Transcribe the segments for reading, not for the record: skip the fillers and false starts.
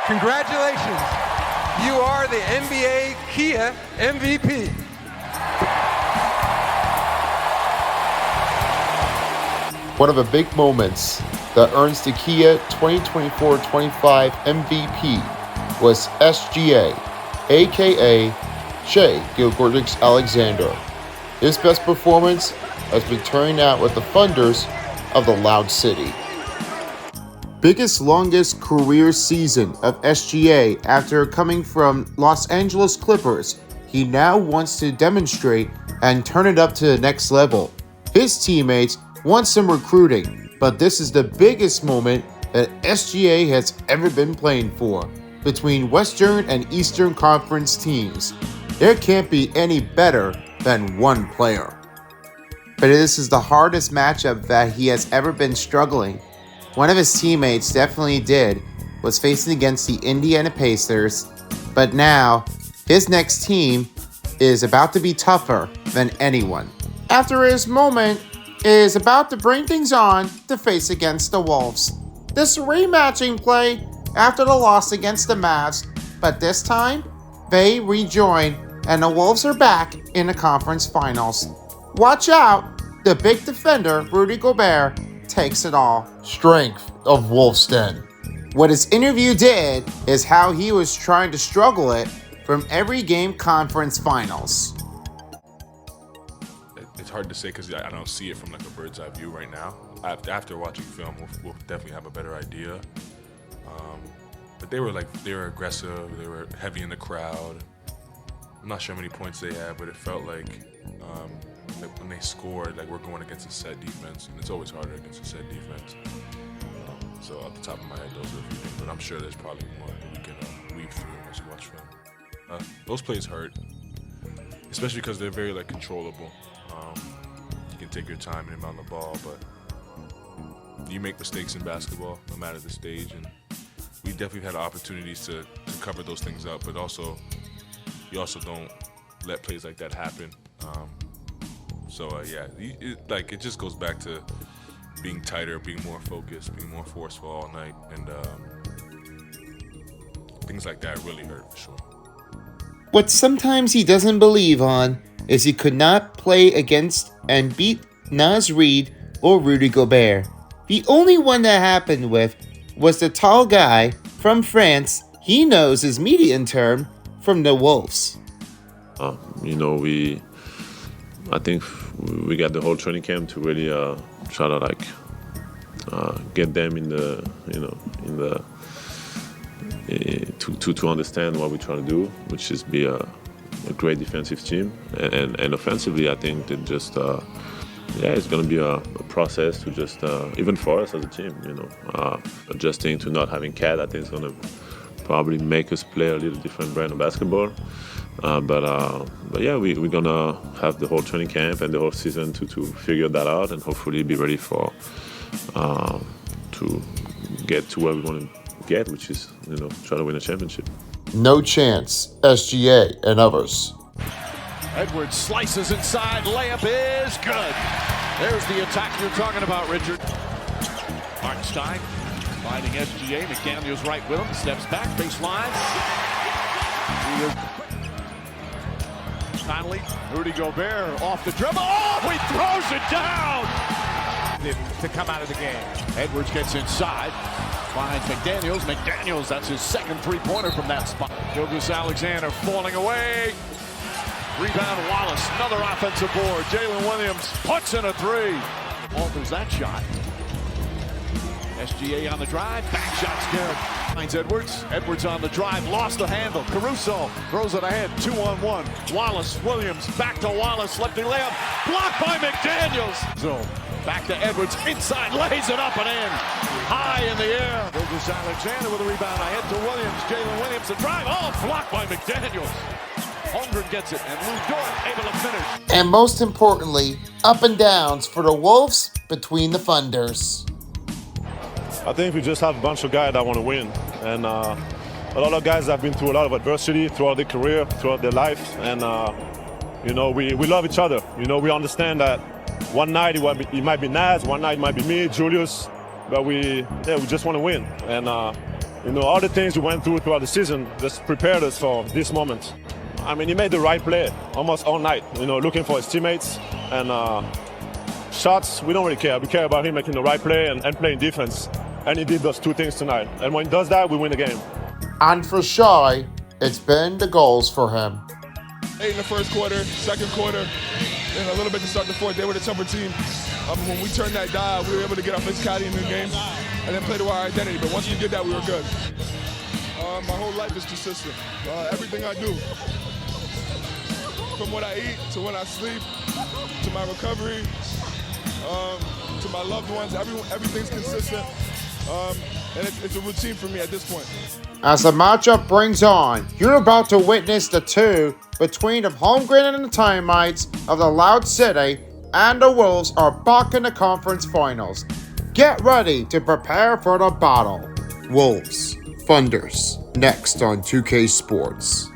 Congratulations. You are the NBA Kia MVP. One of the big moments that earns the Kia 2024-25 MVP was SGA, aka Shai Gilgeous-Alexander. His best performance has been turning out with the Thunders of the Loud City. Biggest longest career season of SGA after coming from Los Angeles Clippers, he now wants to demonstrate and turn it up to the next level. His teammates want some recruiting, but this is the biggest moment that SGA has ever been playing for between Western and Eastern Conference teams. There can't be any better than one player. But this is the hardest matchup that he has ever been struggling. One of his teammates definitely was facing against the Indiana Pacers, but now his next team is about to be tougher than anyone. After his moment, is about to bring things on to face against the Wolves. This rematching play after the loss against the Mavs, but this time they rejoin and the Wolves are back in the conference finals. Watch out, the big defender Rudy Gobert takes it all. Strength of Wolves Den. What his interview did is how he was trying to struggle it from every game conference finals. It's hard to say because I don't see it from like a bird's eye view right now. After watching film, we'll definitely have a better idea. But they were aggressive. They were heavy in the crowd. I'm not sure how many points they had, but it felt like when they scored, like we're going against a set defense, and it's always harder against a set defense. So off the top of my head, those are a few things, but I'm sure there's probably more that we can weave through as you watch film. Those plays hurt, especially because they're very like controllable. You can take your time and inbound the ball, but you make mistakes in basketball, no matter the stage, and we definitely had opportunities to cover those things up, but you also don't let plays like that happen. It just goes back to being tighter, being more focused, being more forceful all night, and things like that really hurt for sure. What sometimes he doesn't believe on is he could not play against and beat Naz Reid or Rudy Gobert. The only one that happened with was the tall guy from France. He knows his median term from the Wolves. I think we got the whole training camp to really try to get them to understand what we're trying to do, which is be a great defensive team, and offensively, I think that just it's going to be a process to just even for us as a team, adjusting to not having Cat. I think it's going to probably make us play a little different brand of basketball. But yeah, we're gonna have the whole training camp and the whole season to figure that out and hopefully be ready for to get to where we want to get, which is try to win a championship. No chance, SGA and others. Edwards slices inside, layup is good. There's the attack you're talking about, Richard. Hartenstein finding SGA, McDaniels right with him, steps back, baseline. Conley, Rudy Gobert off the dribble. Oh, he throws it down! To come out of the game. Edwards gets inside, finds McDaniels. McDaniels, that's his second three-pointer from that spot. Gilgeous-Alexander falling away. Rebound Wallace, another offensive board. Jalen Williams puts in a three. Alters that shot. SGA on the drive, back shot's good. Finds Edwards. Edwards on the drive, lost the handle. Caruso throws it ahead, 2-on-1. Wallace, Williams, back to Wallace, lefty layup, blocked by McDaniels. So back to Edwards, inside, lays it up and in. High in the air. Gilgeous-Alexander with a rebound ahead to Williams. Jalen Williams, the drive, blocked by McDaniels. Holmgren gets it, and Lou Dort able to finish. And most importantly, up and downs for the Wolves between the Thunders. I think we just have a bunch of guys that want to win, and a lot of guys have been through a lot of adversity throughout their career, throughout their life, and we love each other. We understand that one night it might be Naz, one night it might be me, Julius, but we just want to win, and You know, all the things we went through throughout the season just prepared us for this moment. I mean, he made the right play almost all night, you know, looking for his teammates. And shots, we don't really care. We care about him making the right play and playing defense. And he did those two things tonight. And when he does that, we win the game. And for Shai, it's been the goals for him. 8 in the first quarter, second quarter, and a little bit to start the fourth. They were the tougher team. When we turned that dial, we were able to get our physicality in the game and then play to our identity. But once we did that, we were good. My whole life is consistent. Everything I do, from what I eat to when I sleep, to my recovery, to my loved ones, everything's consistent. And it's a routine for me at this point. As the matchup brings on, you're about to witness the two between the Holmgren and the Timeites of the Loud City, and the Wolves are back in the conference finals. Get ready to prepare for the battle. Wolves, Thunders, next on 2K Sports.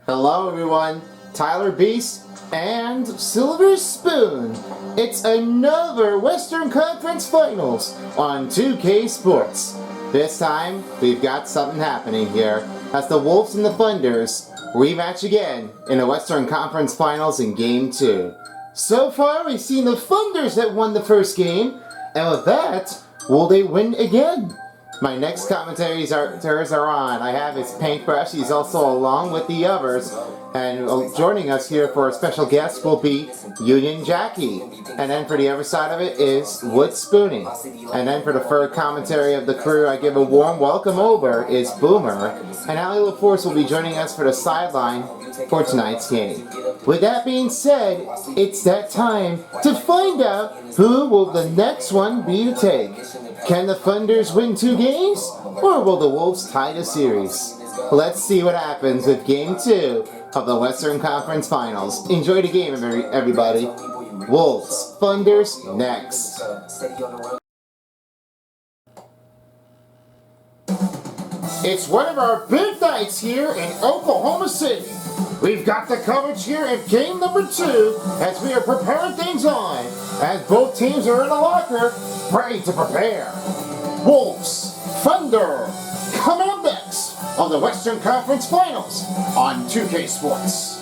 Hello everyone, Tyler Beast and Silver Spoon. It's another Western Conference Finals on 2K Sports. This time, we've got something happening here as the Wolves and the Thunders rematch again in the Western Conference Finals in Game 2. So far, we've seen the Thunders that won the first game, and with that, will they win again? My next commentaries are on. I have his paintbrush. He's also along with the others. And joining us here for a special guest will be Union Jackie. And then for the other side of it is Wood Spooning. And then for the third commentary of the crew, I give a warm welcome over is Boomer. And Ali LaForce will be joining us for the sideline for tonight's game. With that being said, it's that time to find out who will the next one be to take. Can the Thunders win 2 games, or will the Wolves tie the series? Let's see what happens with Game 2 of the Western Conference Finals. Enjoy the game, everybody. Wolves, Thunders, next. It's one of our big nights here in Oklahoma City. We've got the coverage here in game number 2 as we are preparing things on, as both teams are in the locker, ready to prepare. Wolves, Thunder, come on next on the Western Conference Finals on 2K Sports.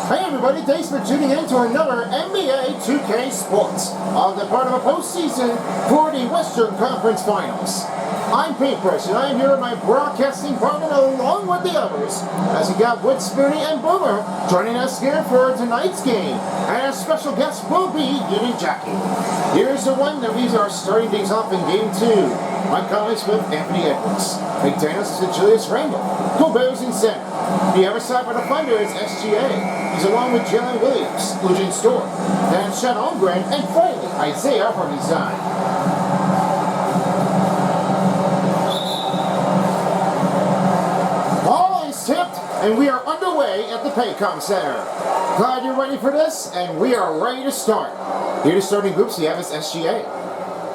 Hey everybody, thanks for tuning in to another NBA2k Sports on the part of a postseason for the Western Conference Finals. I'm Paintbrush and I'm here with my broadcasting partner along with the others as we got Wood Spoony and Boomer joining us here for tonight's game. And our special guest will be Union Jackie. Here's the one that we are starting things off in game 2. My comments with Anthony Edwards, McDaniels to Julius Randle, Gobert in center. The other side for the Thunder is SGA. He's along with Jalen Williams, Lucian Storr, then Chet Holmgren, and finally Isaiah Hartenstein. Ball is tipped, and we are underway at the Paycom Center. Glad you're ready for this, and we are ready to start. Here to starting groups we have is SGA.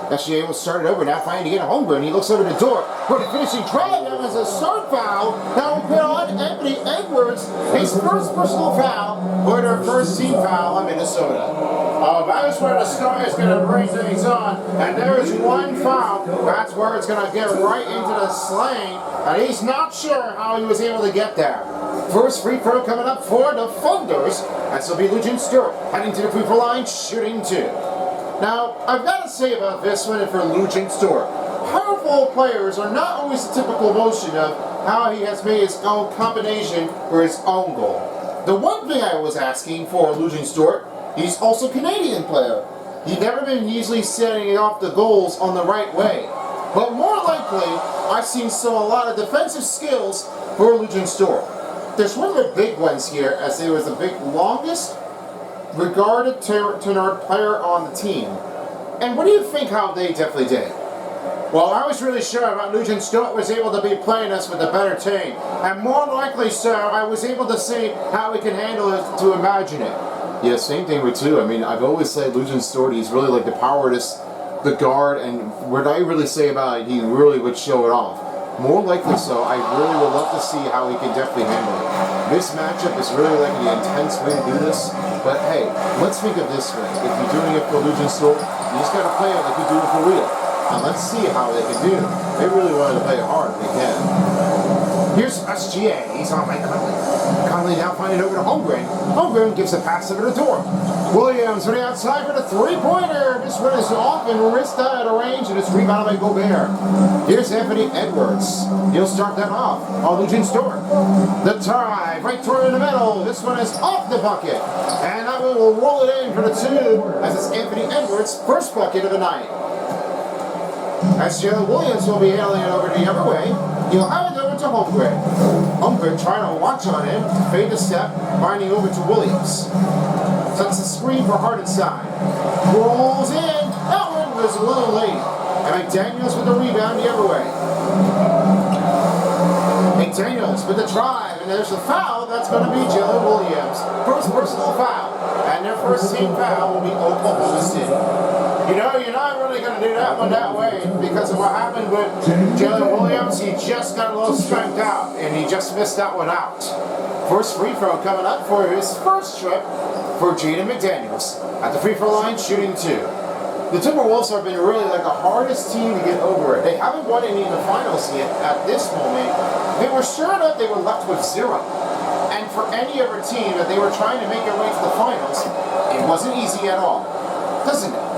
SGA will start it over, now finding to get a Holmgren. He looks over the door for the finishing try. Now has a start foul. Now we put on Anthony Edwards, his first personal foul for their first team foul on Minnesota. That is where the star is going to bring things on. And there is one foul. That's where it's going to get right into the sling. And he's not sure how he was able to get there. First free throw coming up for the Thunders. This will be Lucian Stewart heading to the free throw line, shooting 2. Now, I've got to say about this one and for Lucian Stewart, powerful players are not always the typical motion of how he has made his own combination for his own goal. The one thing I was asking for Lucian Stewart, he's also a Canadian player. He's never been easily setting off the goals on the right way. But more likely, I've seen a lot of defensive skills for Lucian Stewart. There's one of the big ones here, as he was the longest regarded tenured player on the team. And what do you think how they definitely did? Well, I was really sure about Lucian Stewart was able to be playing us with a better team. And more likely so, I was able to see how we can handle it to imagine it. Yeah, same thing with 2. I mean, I've always said Lucian Stewart, he's really like the power of this the guard, and what I really say about it, he really would show it off. More likely so, I really would love to see how he can definitely handle it. This matchup is really like an intense way to do this, but hey, let's think of this way. If you're doing it for Legion Store, you just gotta play it like you do it for real. Now let's see how they can do. They really wanted to play it hard if they can. Here's SGA. He's on by Conley. Conley now finding over to Holmgren. Holmgren gives a pass over to Dorr. Williams on the outside for the three-pointer. This one is off and wrist out of range, and it's rebounded by Gobert. Here's Anthony Edwards. He'll start that off on Legion Store. The drive right through in the middle. This one is off the bucket. And that one will roll it in for the two as it's Anthony Edwards' first bucket of the night. As Joe Williams will be handling it over the other way, he'll have it over to Holmgren. Holmgren trying to watch on him, fade the step, finding over to Williams. Sets a screen for Hardenstein. Rolls in. That one was a little late. And McDaniels with the rebound the other way. McDaniels with the drive, and there's the foul. That's going to be Jalen Williams. First personal foul. And their first team foul will be Oklahoma City. You know, you're not really going to do that one that way because of what happened with Jalen Williams. He just got a little spanked out, and he just missed that one out. First free throw coming up for his first trip for Jaden McDaniels. At the free throw line, shooting two. The Timberwolves have been really like the hardest team to get over it. They haven't won any in the finals yet at this moment. They were sure that they were left with zero. And for any other team that they were trying to make their way to the finals, it wasn't easy at all. Doesn't it?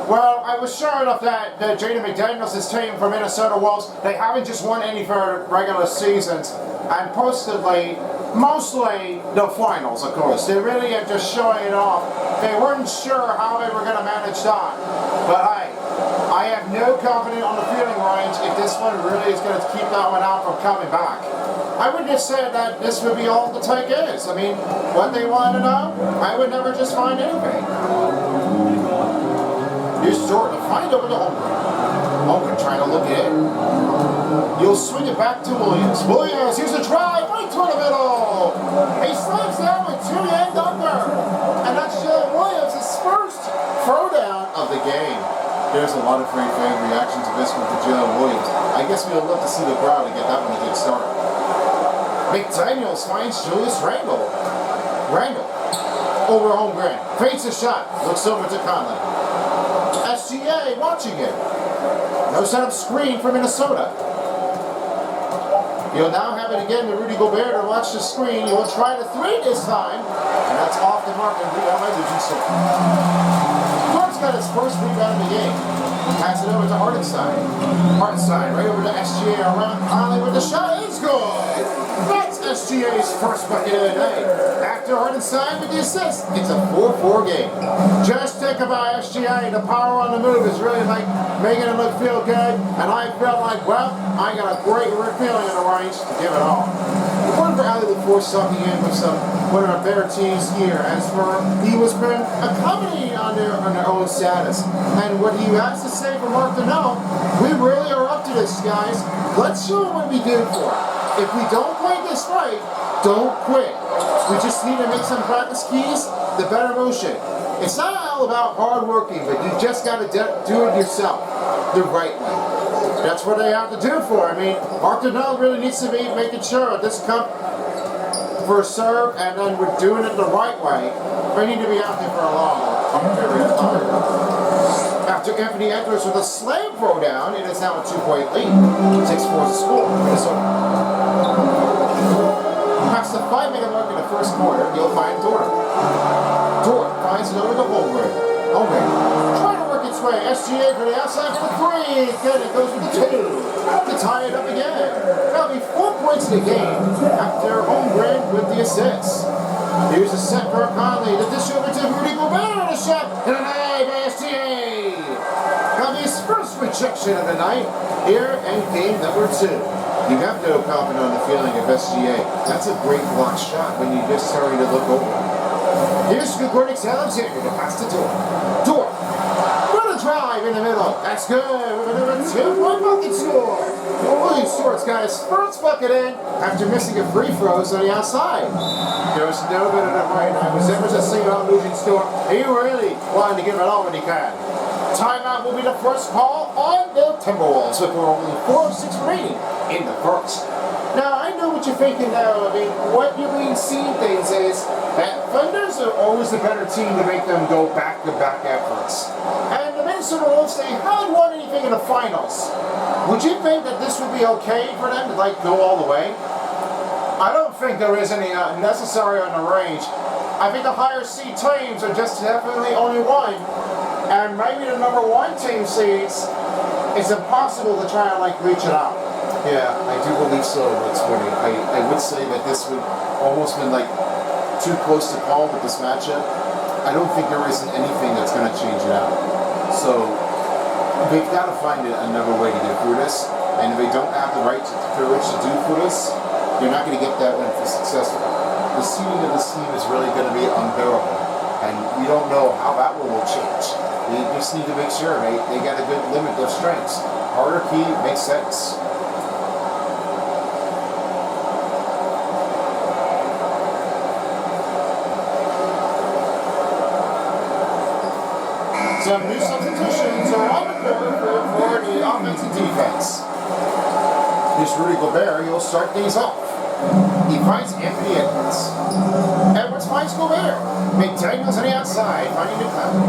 Well, I was sure enough that Jaden McDaniels' team from Minnesota Wolves, they haven't just won any for regular seasons and postedly, mostly the finals, of course. They really are just showing it off. They weren't sure how they were going to manage that. But I have no confidence on the fielding range if this one really is going to keep that one out from coming back. I would just say that this would be all the take is. I mean, what they want to know, I would never just find anything. Here's Jordan, find over to Holmgren. Holmgren trying to look at it. You'll swing it back to Williams. Williams, here's a drive right through the middle. He slams down with two end under. And that's Jalen Williams' first throwdown of the game. There's a lot of great fan reactions to this one for Jalen Williams. I guess we would love to see the crowd to get that one a good start. McDaniels finds Julius Randle. Randle over Holmgren. Fades a shot. Looks over to Conley. SGA watching it. No setup screen for Minnesota. You'll now have it again to Rudy Gobert to watch the screen. You'll try to three this time. And that's off the mark and rebound by Legion Store. Clark's got his first rebound in the game. Pass it over to Hardenstein. Hardenstein right over to SGA around Conley with the shot. It's good. That's SGA's first bucket of the night. After Hardenstein with the assist, it's a 4-4 game. Just think about SGA. The power on the move is really like making it look feel good. And I felt like, well, I got a great feeling in the range to give it all. One for Allie LaForce sucking in with one of our better teams here. As for he was been accommodating on their own status. And what he has to say for Mark Donnell, we really are up to this, guys. Let's show him what we did for it. If we don't play this right, don't quit. We just need to make some practice keys, the better motion. It's not all about hard working, but you just got to do it yourself the right way. That's what they have to do for. I mean, Mark Donnell really needs to be making sure this comes for a serve, and then we're doing it the right way. We need to be out there for a long period of time. After Anthony Edwards with a slam throw down, it is now a 2-point lead. 6-4 to score. Past the 5-minute mark in the first quarter, you'll find Dorr. Dorr finds it over to Holmgren. Holmgren trying to work its way. SGA for the outside for the three. Good, it goes with the two. To tie it up again. That'll be 4 points in the game after Holmgren with the assist. Here's a set for Conley. The dish over to Rudy Gobert on a shot. And an eye by SGA. That'll be his first rejection of the night here in game number 2. You have no confidence on the feeling of SGA. That's a great block shot when you just starting to look over. Here's Gregorix Alexander to pass to Dorr. Dorr. What a drive in the middle. That's good. We're going to 2-point bucket score. William Stewart's got his first bucket in after missing a free throws on the outside. There was no good enough right now. It was ever just single out losing Stewart. He really wanted to give it all when he can. Timeout will be the first call on the Timberwolves with only 4:06 remaining in the first. Now, I know what you're thinking now. I mean, what you're being seeing things is that Thunders are always the better team to make them go back-to-back efforts. And the Minnesota Wolves, they haven't won anything in the finals. Would you think that this would be okay for them to, like, go all the way? I don't think there is any necessary on the range. I think the higher seed teams are just definitely only one. And maybe the number one team seeds, it's impossible to try and, like, reach it out. Yeah, I do believe so, What's winning. I would say that this would almost been like too close to call with this matchup. I don't think there isn't anything that's going to change it out. So they've got to find another way to get through this. And if they don't have the right courage to do for this, you're not going to get that win for successful. The seeding of this team is really going to be unbearable. And we don't know how that one will change. They just need to make sure they got a good limit of strengths. Harder key makes sense. Some new substitutions are on the court for the offense and defense. Here's Rudy Gobert. He'll start things off. He finds Anthony Edwards. Edwards finds Gobert. McDaniels on the outside, finding Conley.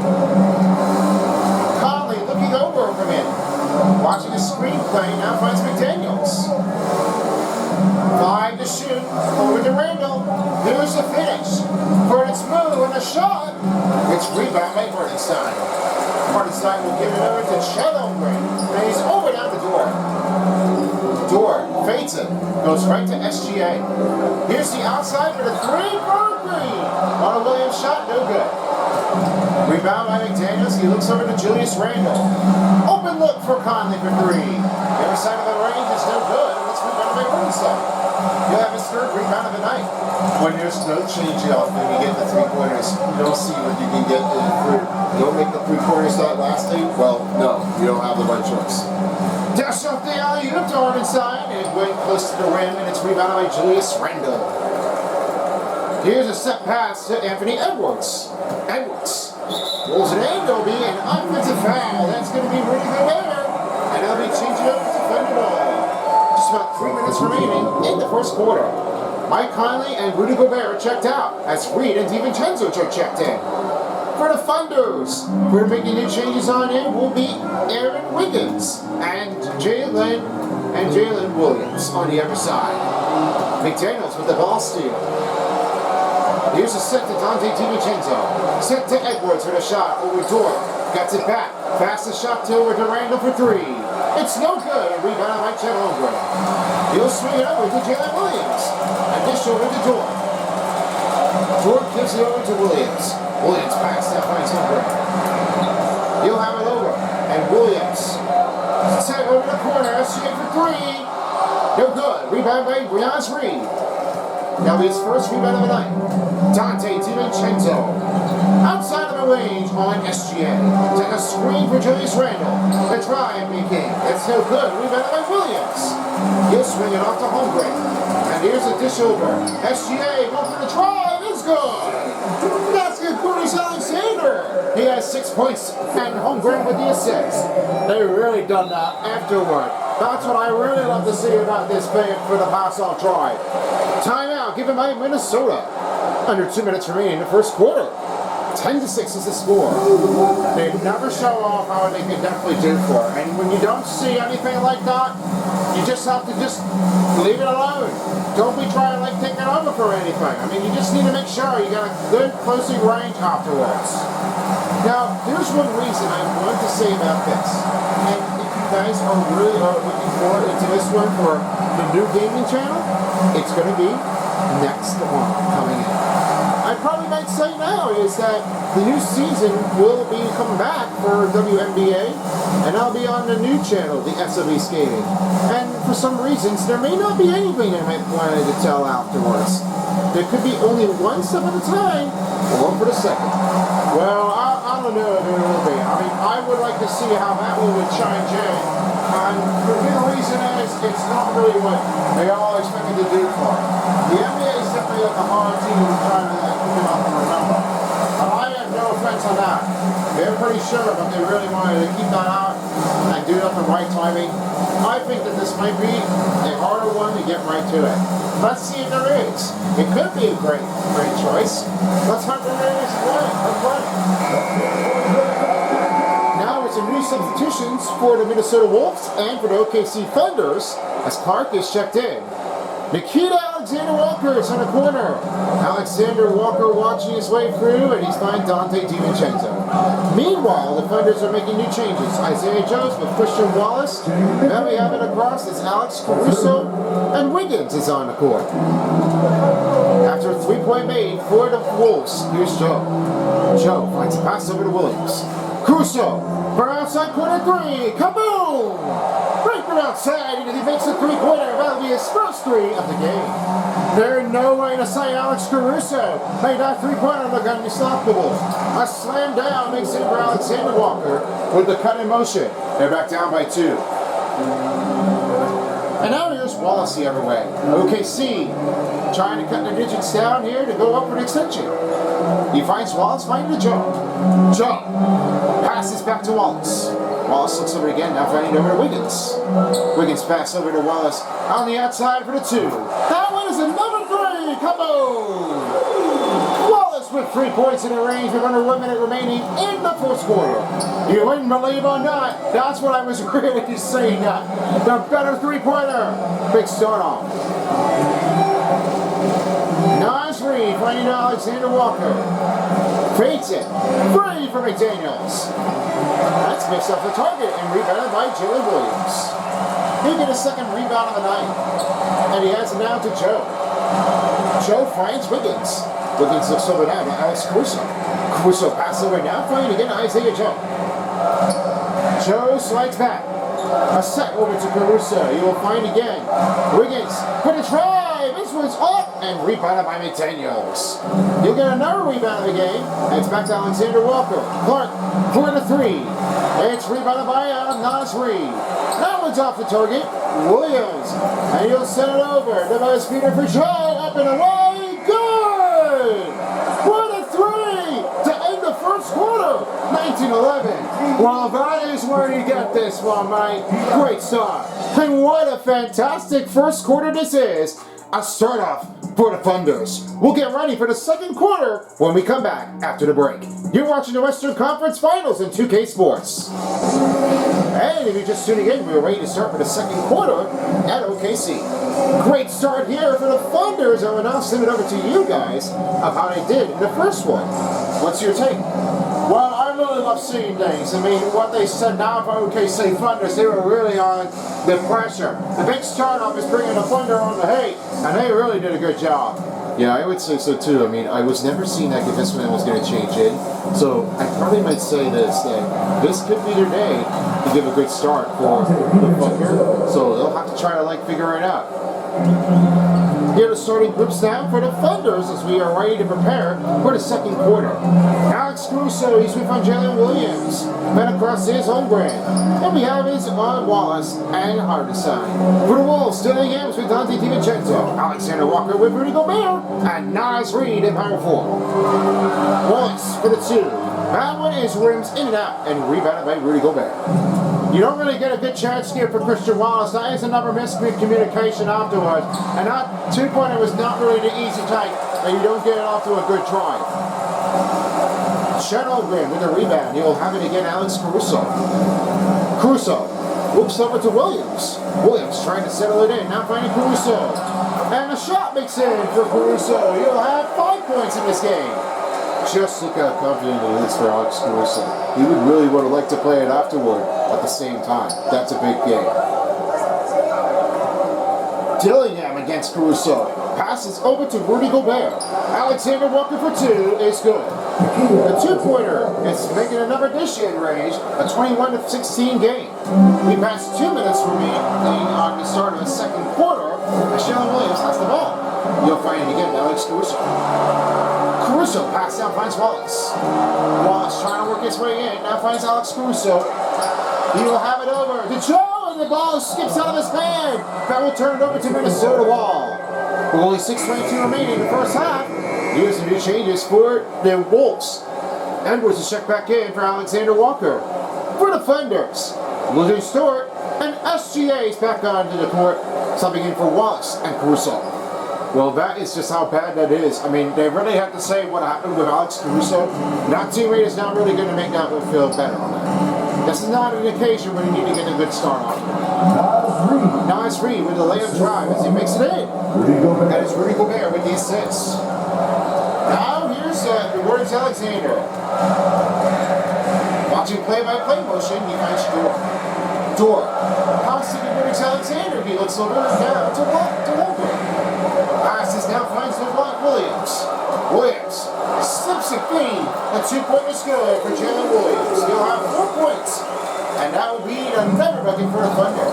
Conley looking over from him. Watching the screenplay, now finds McDaniels. 5 to shoot. Over to Randall. Here's the finish. Burden's move and a shot. It's rebound by Burdenstein. Burdenstein will give it over to Chet Holmgren. And he's over down the door. Fades it. Goes right to SGA. Here's the outside for the three. Green. On a Williams shot, no good. Rebound by McDaniels. He looks over to Julius Randle. Open look for Conley for three. The other side of the range is no good. Let's rebound by Burdenstein. You'll have his third rebound of the night. When there's no change-off and you get the three-pointers, you don't see what you can get in through. You don't make the three-pointers that last thing, well, no, you don't have the right choice. Dash off the alley-oop to Arm inside, and it went close to the rim, and it's rebounded by Julius Randle. Here's a set pass to Anthony Edwards. Edwards rolls it in, there'll be an offensive foul. That's going to be Rudy Gobert, and they'll be changing up to defend the ball. Just about 3 minutes remaining in the first quarter. Mike Conley and Rudy Gobert are checked out as Reed and DiVincenzo are checked in. For the Thunders, we're making new changes on in will be Aaron Wiggins and Jalen Williams on the other side. McDaniels with the ball steal. Here's a set to Dante DiVincenzo. Set to Edwards for the shot over Dort. Gets it back. Fastest shot to over to Randall for three. It's no good. And rebound by Chet Holmgren. He'll swing it over to Jalen Williams. And dish over to Dort. Dort gives it over to Williams. Williams pass that finds Holmgren. He'll have it over. And Williams set over the corner. SGA for three. No good. Rebound by Brian's Reed. That'll be his first rebound of the night. Dante DiVincenzo. Outside of the range on SGA. Take a screen for Julius Randle. The try making. It's no good. Rebound by Williams. He'll swing it off to Holmgren. And here's a dish over. SGA going for the try. It's good. That's good. Curtis Alexander. He has 6 points. And Holmgren with the assist. They really done that afterward. That's what I really love to see about this band for the pass-off try. Timeout given by Minnesota. Under 2 minutes remaining in the first quarter. 10-6 is the score. They never show off how they can definitely do for it. And when you don't see anything like that, you just have to just leave it alone. Don't be trying to like take it over for anything. I mean, you just need to make sure you got a good closing range afterwards. Now, there's one reason I want to say about this. And if you guys are really looking forward into this one for the new gaming channel, it's going to be next one coming in. I probably might say now is that the new season will be coming back for WNBA, and I'll be on the new channel, the SOB Skating. And for some reasons, there may not be anything I might wanted to tell afterwards. There could be only one step at a time, or one for the second. Well, I don't know if it will be. I mean, I would like to see how that one would change in. And the big reason is it's not really what they all expected to do for it. The NBA is definitely like a hard team trying to pick them up and remember. And I have no offense comments on that. They're pretty sure, but they really wanted to keep that out and do it at the right timing. I think that this might be a harder one to get right to it. Let's see if there is. It could be a great choice. Let's hope there is. Now it's some new substitutions for the Minnesota Wolves and for the OKC Thunders as Clark is checked in. Nikita Alexander Walker is on the corner. Alexander Walker watching his way through, and he's finding Dante DiVincenzo. Meanwhile, the Thunders are making new changes. Isaiah Jones with Christian Wallace. Then we have it across. It's Alex Caruso, and Wiggins is on the court. After a three-point made for the Wolves, here's Joe. Joe finds a pass over to Williams. Caruso for outside corner three. Kaboom! Right from outside, and he makes a three-pointer. That'll be his first three of the game. There's no way to say Alex Caruso made that three-pointer look unstoppable. A slam down makes it for Alexander Walker with the cut in motion. They're back down by 2. And now here's Wallace the other way. OKC trying to cut the digits down here to go up for an extension. He finds Wallace, finding the jump. Jump. Passes back to Wallace. Wallace looks over again, now finding over to Wiggins. Wiggins pass over to Wallace on the outside for the 2. That one is another 3. Come on! Wallace with 3 points in the range with under 1 minute remaining in the first quarter. You wouldn't believe or not, that's what I was really saying. The better three-pointer. Big start off. Nice read, finding Alexander Walker. Fades it. Free for McDaniels. That's mixed up the target and rebounded by Jalen Williams. He'll get a second rebound of the night. And he has it now to Joe. Joe finds Wiggins. Wiggins looks over now to Alex Caruso. Caruso passes over now, finding again Isaiah Joe. Joe slides back. A set over to Caruso. He will find again. Wiggins for the drive. This one's up and rebounded by McDaniels. He'll get another rebound of the game. And it's back to Alexander Walker. Clark for the 3. It's rebounded by Nasri. That one's off the target. Williams. And he'll send it over. The best speeder for Joe. Up and away. Good. What a 3 to end the first quarter. 19-11. Well, that is where you get this one, mate. Great start. And what a fantastic first quarter this is. A start off for the Thunders. We'll get ready for the second quarter when we come back after the break. You're watching the Western Conference Finals in 2K Sports. And if you're just tuning in, we're ready to start for the second quarter at OKC. Great start here for the Thunders. I will now send it over to you guys of how they did in the first one. What's your take? Well, I really love seeing things. I mean, what they said now for OKC Thunders, they were really on the pressure. The big start off is bringing the Thunder on the heat, and they really did a good job. Yeah, I would say so too. I mean, I was never seeing that investment was going to change in. So I probably might say this, that this could be their day to give a good start for the Thunder. So they'll have to try to figure it out. Here are the starting groups now for the Thunders as we are ready to prepare for the second quarter. Alex Caruso, he's with Jalen Williams. Then across his home brand. And we have his Wallace and Hardesine. For the Wolves, Dylan Yams with Dante DiVincenzo. Alexander Walker with Rudy Gobert. And Nas Reed in power forward. Wallace for the 2. That one is rims in and out and rebounded by Rudy Gobert. You don't really get a good chance here for Christian Wallace. That is another miscommunication afterwards. And that two-pointer was not really the easy take, and you don't get it off to a good drive. Chet Holmgren with the rebound. He'll have it again, Alex Caruso. Caruso looks over to Williams. Williams trying to settle it in, now finding Caruso. And the shot makes in for Caruso. He'll have 5 points in this game. Just look how confident it is for Alex Caruso. He would really would have liked to play it afterward at the same time. That's a big game. Dillingham against Caruso. Passes over to Rudy Gobert. Alexander Walker for 2 is good. The two-pointer is making another dish in range, a 21-16 game. We passed 2 minutes remaining on the start of the second quarter, and Jalen Williams has the ball. You'll find it again, Alex Caruso. Caruso pass down, finds Wallace. Wallace trying to work his way in, now finds Alex Caruso. He will have it over to Joe, and the ball skips out of his hand. That will turn it over to Minnesota Wall. With only 6:22 remaining in the first half, here's the new changes for the Wolves. Edwards is checked back in for Alexander Walker. For the Thunders, William Stewart and SGA is back onto the court, subbing in for Wallace and Caruso. Well, that is just how bad that is. I mean, they really have to say what happened with Alex Caruso. That teammate is not really going to make that one feel better on that. This is not an occasion where you need to get a good start off. Nice Reed with the layup drive as he makes it in. And it's Rudy Gobert with the assist. Now here's Gordon Alexander. Watching play-by-play motion, he finds Dort. Pass to Gordon Alexander. He looks over down to Walker. Passes now finds LeBron Williams. Williams slips a clean. A 2-point is good for Jalen Williams. He'll have 4 points. And that will be another bucket for the Thunder.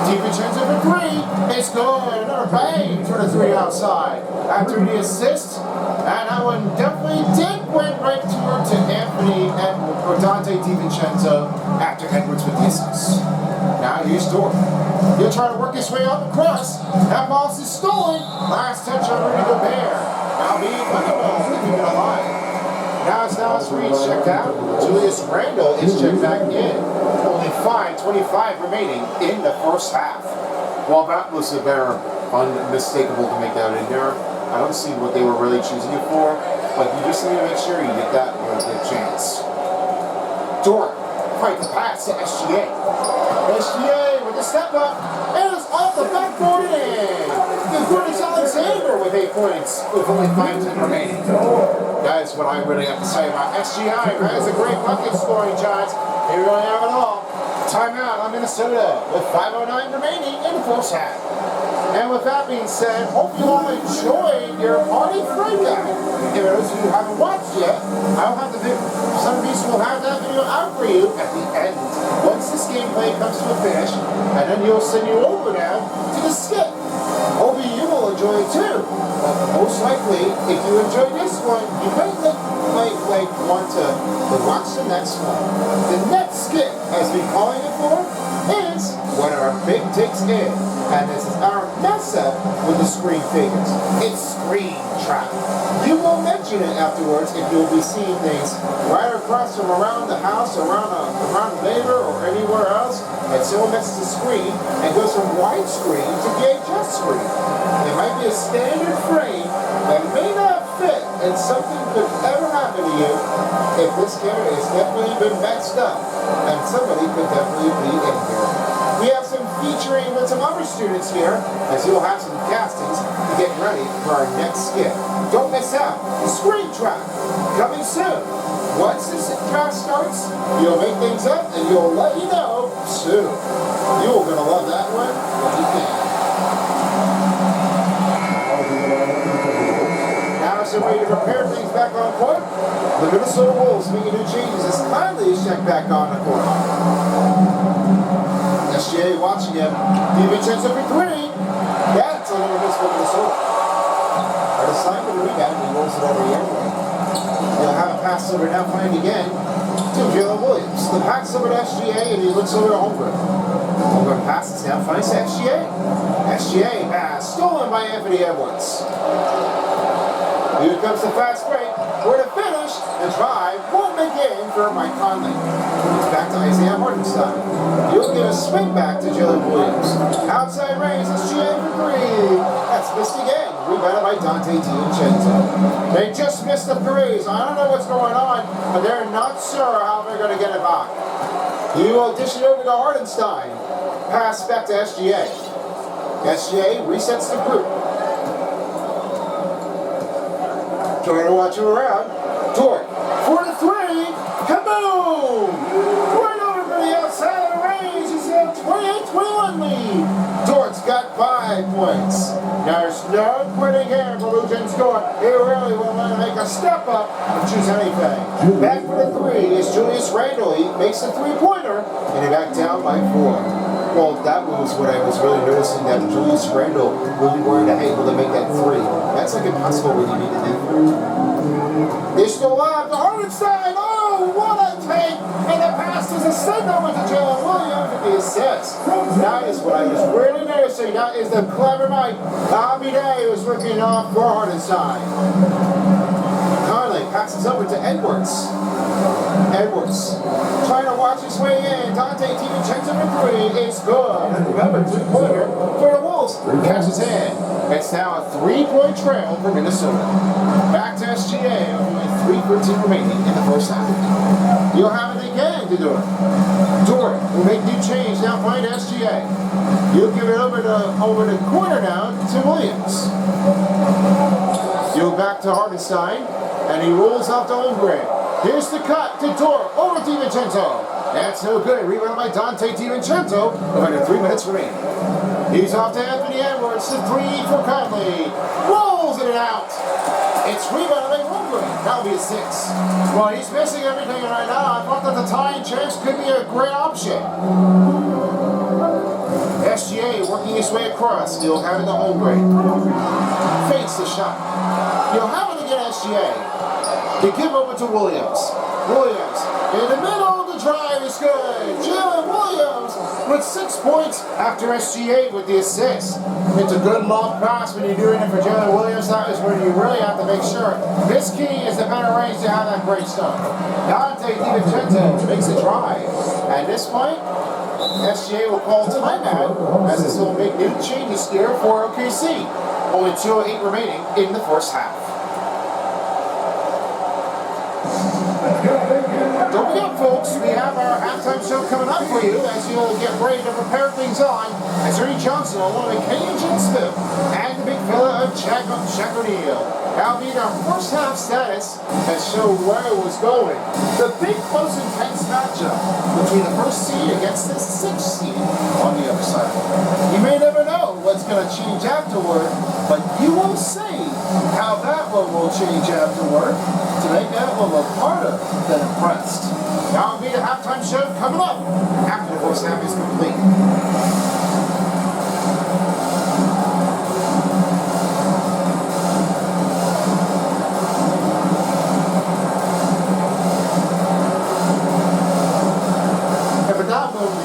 DiVincenzo for 3. It's good. Another bang for the 3 outside. After the assist. And that one definitely did went right to Anthony Edwards or Dante DiVincenzo after Edwards with the assist. Now here's Dort. He'll try to work his way up across. That ball is stolen. Last touch on Rudy Gobert. Now being Thunderball keeping it alive. Now it's Reed's checked out. Julius Randle is checked back in. Only 5:25 remaining in the first half. Well, that was a better unmistakable to make that in there. I don't see what they were really choosing it for, but you just need to make sure you get that good chance. Dort fight the pass to SGA. SGA with a step up, and it's off the backboard and in. Gordon Alexander with 8 points, with only 5:10 remaining. That is what I really have to say about SGI. That is a great bucket scoring, Giants. They really have it all. Timeout on Minnesota with 5:09 remaining in the first half. And with that being said, hope you all enjoyed your Party Friday. If those of you who haven't watched yet, I'll have the video. Some of these will have that video out for you at the end. Once this gameplay comes to a finish, and then you'll send you over now to the skip. Hopefully you will enjoy it too. But most likely, if you enjoy this one, you might want to watch the next one. The next skip, as we're calling it for, is what our big takes in. And this is our mess up with the screen figures. It's screen trap. You will mention it afterwards if you'll be seeing things right across from around the house, around a neighbor, or anywhere else, and someone messes the screen and goes from widescreen to VHS screen. It might be a standard frame that may not fit, and something could ever happen to you if this camera has definitely been messed up, and somebody could definitely be injured. We have some featuring with some other students here, as you'll have some castings to get ready for our next skit. Don't miss out. The screen trap coming soon. Once this trap starts, you'll make things up and you'll let you know soon. You're gonna love that one when you can. Now it's ready to prepare things back on court. The Minnesota Wolves making new changes as Kylie is checked back on the court. SGA watching him. DiVincenzo for 3. That's a little miss for Minnesota. But it's time for the rebound. He rolls it over the other way. He'll have a pass over now, find again to Jalen Williams. The pass over to SGA, and he looks over to Holmgren. Holmgren passes now, finds SGA. SGA pass stolen by Anthony Edwards. Here comes the fast break. Where to finish, the drive won't begin for Mike Conley. Back to Isaiah Hartenstein. He'll give a spin back to Jalen Williams. Outside range, SGA for 3. That's missed again. Rebounded by Dante DiVincenzo. They just missed the threes. I don't know what's going on, but they're not sure how they're going to get it back. He will dish it over to Hartenstein. Pass back to SGA. SGA resets the group. Trying to watch him around. Dort, 4 to 3. Kaboom! Right over for the outside of the range. He's got a 28-21 lead. Dort's got 5 points. There's no quitting here for Lujan's Dort. He really will want to make a step up and choose anything. Back for the 3 is Julius Randle. He makes a 3-pointer, and he back down by 4. Well, that was what I was really noticing, that Julius Randle really weren't able to make that 3. That's like impossible when you need to do. They're still alive. The Hartenstein. Oh, what a take! And the pass is a send over to Jalen Williams with the assist. That is what I was really noticing. That is the clever Mike. Abide was working off for Hartenstein. Conley passes over to Edwards. Edwards trying to watch his way in. Dante DiVincenzo for three is good. And remember, three-pointer for the Wolves. Catches in. It's now a three-point trail for Minnesota. Back to SGA. Only 3:13 remaining in the first half. You'll have it again to do it. Dort will make new change now playing SGA. You'll give it over the corner now to Williams. You'll back to Hartenstein, and he rolls off to Holmgren. Here's the cut to Dort over DiVincenzo. That's no good. Rebound by Dante DiVincenzo with under 3 minutes remaining. He's off to Anthony Edwards. The three for Conley. Rolls it out. It's rebounded by Holmgren. That'll be a 6. Well, he's missing everything right now. I thought that the tying chance could be a great option. SGA working his way across. Still having the Holmgren. Fakes the shot. You'll have it again, SGA. They give over to Williams. Williams in the middle of the drive is good. Jalen Williams with 6 points after SGA with the assist. It's a good long pass when you're doing it for Jalen Williams. That is where you really have to make sure. This key is the better range to have that great stuff. Dante DiVincenzo makes a drive. At this point, SGA will call timeout as this will make new changes here for OKC. Only 2:08 remaining in the first half. Don't forget, folks, we have our halftime show coming up for you as you'll get ready to prepare things on. As Ernie Johnson, along with Kenny Smith, and the big fella of Jack O'Neal. That'll be our first half status and show where it was going. The big, close, intense matchup between the first seed against the 6th seed on the other side. You may never know what's going to change afterward, but you will see how that one will change afterward to make that one look harder than impressed. Now will be the halftime show coming up after the first half is complete.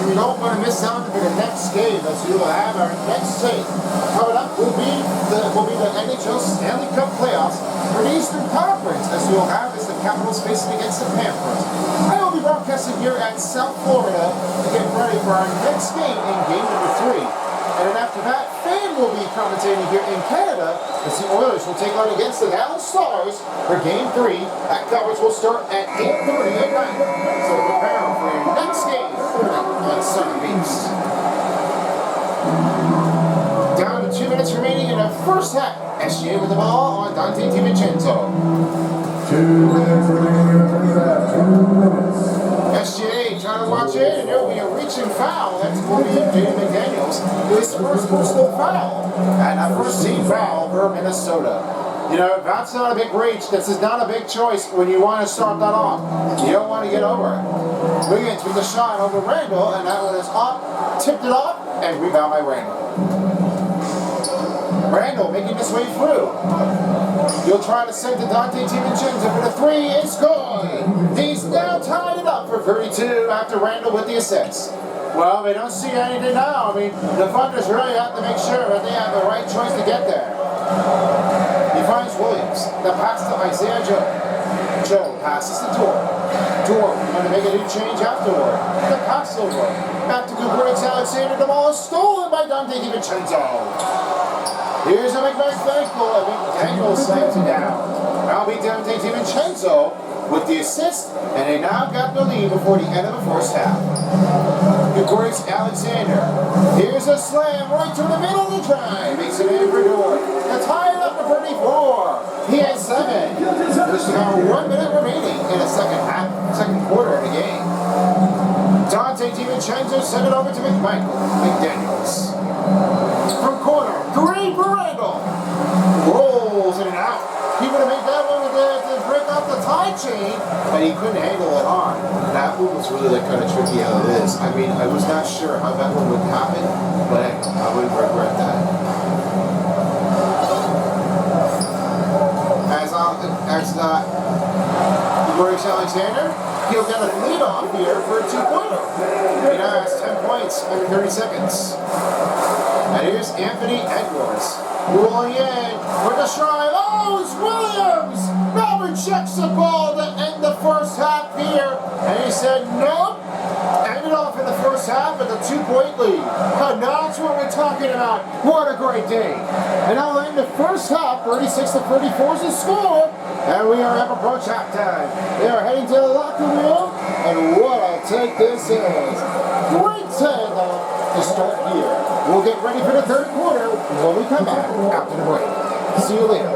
You don't want to miss out for the next game, as we will have our next tape. Coming up will be the NHL Stanley Cup playoffs for the Eastern Conference, as we will have as the Capitals facing against the Panthers. I will be broadcasting here at South Florida to get ready for our next game in game number 3. And then after that, Fan will be commentating here in Canada as the Oilers will take on against the Dallas Stars for game 3. That coverage will start at 8:30 at night. So prepare for your next game on Sunday Beast. Down to 2 minutes remaining in the first half. SGA with the ball on Dante DiVincenzo. 2 minutes remaining in the first half. 2 minutes. SGA trying to watch it, and there will be a reaching foul. That's going to be Jaden McDaniels. His first personal foul. And a first team foul for Minnesota. You know, that's not a big reach. This is not a big choice when you want to start that off. You don't want to get over it. Wiggins with the shot over Randall, and that one is up, tipped it off, and rebound by Randall. Randall making his way through. You'll try to send to Dante DiVincenzo for the 3. It's good. He's now tied it up for 32 after Randall with the assist. Well, they don't see anything now. I mean, the Thunders really have to make sure that they have the right choice to get there. He finds Williams. The pass to Isaiah Joe. Joe passes to Dort. Dort going to make a new change afterward. The pass over. Back to Gregorius Alexander. The ball is stolen by Dante DiVincenzo. Here's a McDaniel. McDaniel slams it down. Now be Dante DiVincenzo with the assist, and they now got the lead before the end of the first half. Gregorius Alexander. Here's a slam right to the middle of the drive. Makes it in for Dort. The tie it up to 34. He has 7. There's now 1 minute remaining in the second quarter of the game. Dante DiVincenzo sent it over to McDaniels. From corner, 3 for Randall. Rolls in and out. He would have made that one to break up the tie chain, but he couldn't handle it on. That one was really kind of tricky how it is. I mean, I was not sure how that one would happen, but I wouldn't regret that. Gregorius Alexander, he'll get a lead off here for a 2-pointer. He now has 10 points under 30 seconds. And here's Anthony Edwards. Rolling in with the stride. Oh, it's Williams! Melvin checks the ball to end the first half here. And he said, nope. Ended off in the first half with a 2-point lead. And that's what we're talking about. What a great day. And now in the first half, 36-34 is the score. And we are approaching halftime. They are heading to the locker room. And what a take this is. Great send-off to start here. We'll get ready for the third quarter when we come back after the break. See you later.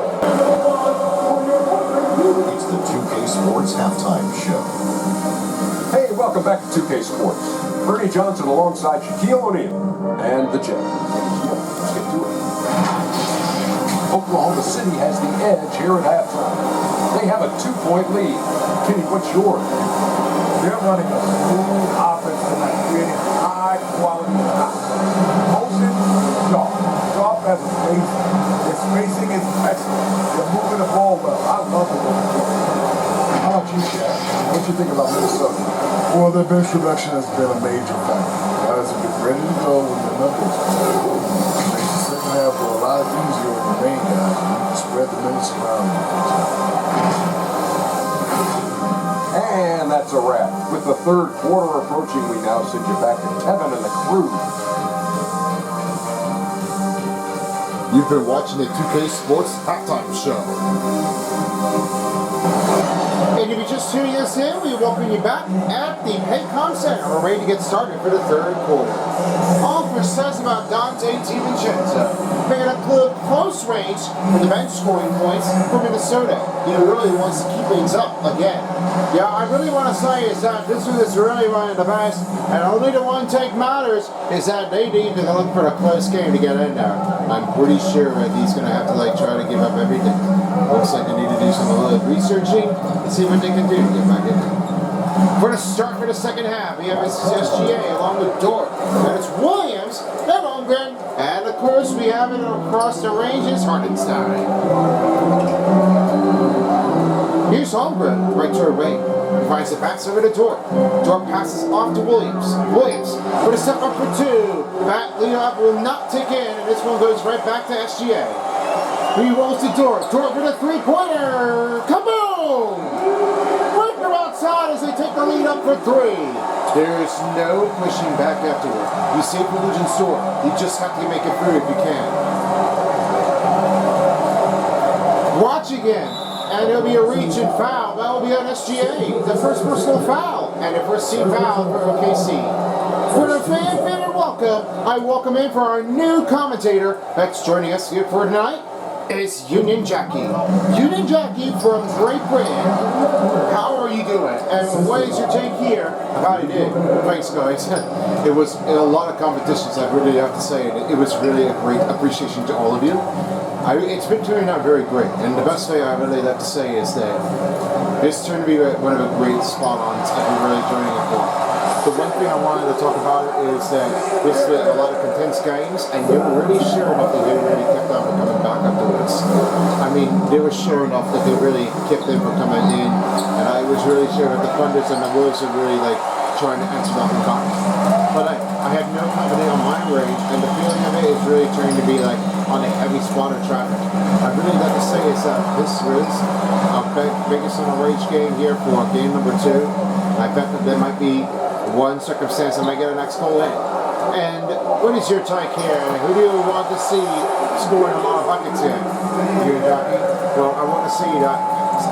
It's the 2K Sports Halftime Show. Hey, welcome back to 2K Sports. Bernie Johnson alongside Shaquille O'Neal and the Jet. Let's get to it. Oklahoma City has the edge here at halftime. They have a 2-point lead. Kenny, what's yours? They're running a smooth offense tonight, creating high-quality shots. Motion, Sharp has a space. Their spacing is excellent. They're moving the ball well. I love it. How about you, Shaq? What you think about Minnesota? Well, their bench production has been a major factor. Guys have been ready to go when the numbers makes the second half go a lot easier with the main guys. You can spread the minutes around. And that's a wrap. With the third quarter approaching, we now send you back to Kevin and the crew. You've been watching the 2K Sports Halftime Show. And if you're just tuning us in, we welcome you back at the Paycom Center. We're ready to get started for the third quarter. All for says about Dante DiVincenzo, making a close range for the bench scoring points for Minnesota. He really wants to keep things up again. Yeah, I really want to say is that this is really one of the best, and only the one take matters is that they need to look for a close game to get in there. I'm pretty sure that he's going to have to try to give up everything. Looks like they need to do some little researching and see what they can do to get back in there. For the start for the second half, we have SGA along with Dort, and it's Williams, then Holmgren, and of course we have it across the ranges, Hardenstein. Here's Holmgren, right to her right. Finds the pass over to Dort. Dort passes off to Williams. Williams with a step up for two. That leadoff will not take in, and this one goes right back to SGA. He rolls to Dort. Dort with a three-pointer. Kaboom! Right from outside as they take the lead up for three. There's no pushing back afterward. You see Illusion's Dort. You just have to make it through if you can. Watch again. And there'll be a reach and foul. That will be on SGA. The first personal foul. And the first team foul for OKC. For the fan welcome, I welcome in for our new commentator that's joining us here for tonight. It's Union Jackie. Union Jackie from Great Britain. How are you doing? And what is your take here about it? Thanks, guys. It was a lot of competitions, I really have to say. It was really a great appreciation to all of you. It's been turning out very great, and the best thing I really have to say is that this turned to be one of the great spot-ons I've been really joining it for. The one thing I wanted to talk about is that this is a lot of condensed games, and they were really sure enough that they really kept on from coming back afterwards. I mean, they were sure enough that they really kept them from coming in, and I was really sure that the Thunders and the Wolves were really trying to answer that one back. But I had no company on my range, and the feeling of it is really trying to be on a heavy spotter traffic. I really like to say is that this is our biggest on a range game here for game number 2. I bet that there might be one circumstance that might get an next goal in. And what is your take here? Who do you want to see scoring a lot of buckets here? You, Jackie? Well, I want to see that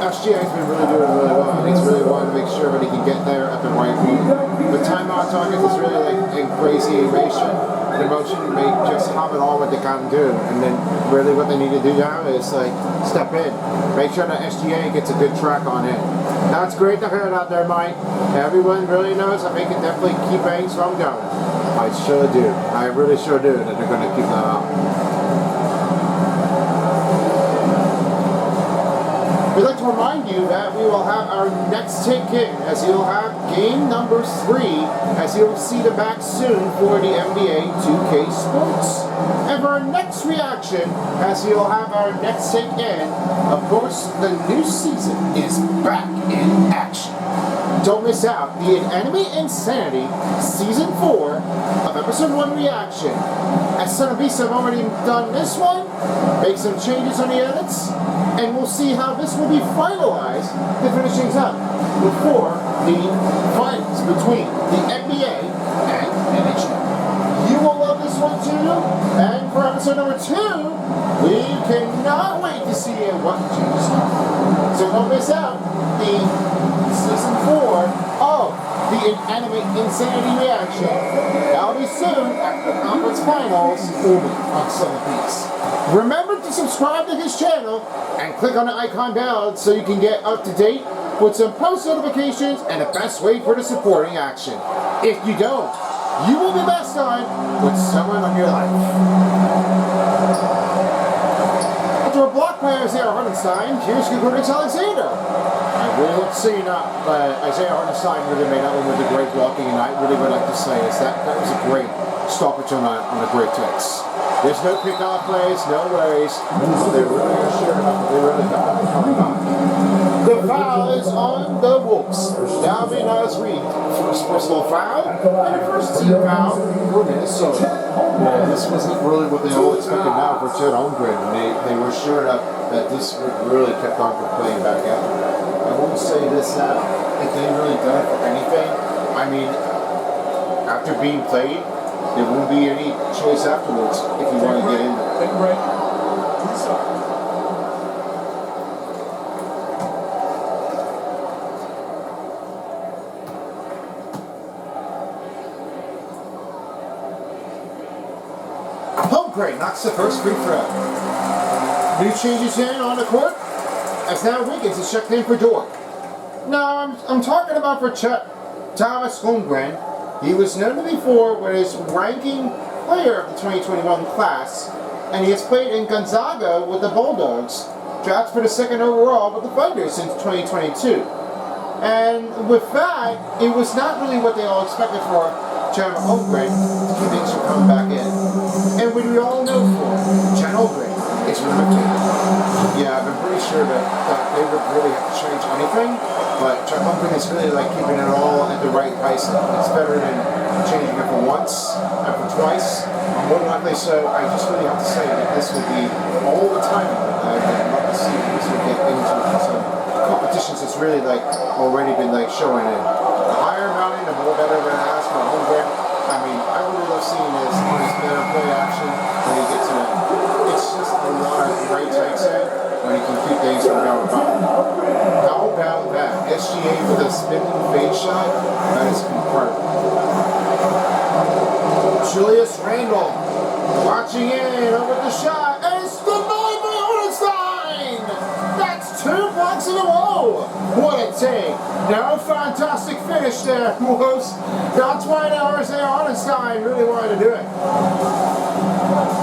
SGA has been really doing really well, and he's really wanting to make sure that he can get there at the right moment. The timeout target is really in crazy emotion. The emotion may just have it all what they can do, and then really what they need to do now is step in, make sure that SGA gets a good track on it. That's great to hear out there, Mike. Everyone really knows that they can definitely keep things from going. I sure do. I really sure do that they're going to keep that up. We'd like to remind you that we will have our next take-in, as you'll have game number 3, as you'll see the back soon for the NBA2k Sports. And for our next reaction, as you'll have our next take-in, of course, the new season is back in action. Don't miss out the Anime Insanity Season 4 of Episode 1 Reaction. As Son of Beast have already done this one, make some changes on the edits, and we'll see how this will be finalized to finish things up before the finals between the NBA and NHL. You will love this one too, and for episode number 2, we cannot wait to see what changes happen. So don't miss out the Season 4 of the Anime Insanity Reaction. That'll be soon after the conference finals only on Son of Beast. Remember to subscribe to his channel and click on the icon down so you can get up to date with some post notifications and the best way for the supporting action. If you don't, you will be messed on with someone on your life. After a block by Isaiah Hartenstein, here's Gregorius Alexander. I really want to say Isaiah Hartenstein really made that one with a great blocking, and I really would like to say is that was a great stoppage on a great text. There's no pickoff plays, no worries. They really are sure enough. They really got it coming on. The foul is on the Wolves. That'll be Nas Reed. First personal foul, and the first team foul for Minnesota. Yeah, this wasn't really what they all expected now for Chet Holmgren. They were sure enough that this would really kept on from playing back after that. I won't say this now. If they really done it for anything, I mean, after being played, there won't be any choice afterwards if you want to get in there. Take a break. Holmgren knocks the first free throw. New changes in on the court, as now Wiggins is checked in for Dort. Now, I'm talking about for Thomas Holmgren. He was known before with his ranking player of the 2021 class, and he has played in Gonzaga with the Bulldogs, drafted for the 2nd overall with the Thunder since 2022. And with that, it was not really what they all expected for Chet Holmgren to keep things from coming back in. And what we all know for Chet Holmgren is limited. Yeah, I've been pretty sure that they would really have to change anything, but Chet Holmgren is really like keeping it all at the right price. It's better than changing it for once and for twice. More than likely, so I just really have to say that this would be all the time. I'd love to see if this would get into some competitions that's really like already been like showing in. The higher mountain, the more better than it has for Holmgren. I mean, I really love seeing his better play action when he gets in it. It's just a lot of great takes in when he can keep things from going by. How about that? SGA with a spinning fade shot? That is incredible. Julius Randle watching in over the shot, and it's denied by Hartenstein! That's 2 blocks in a row! What a take! Now a fantastic finish there, Wolves. That's why now Isaiah Hartenstein really wanted to do it.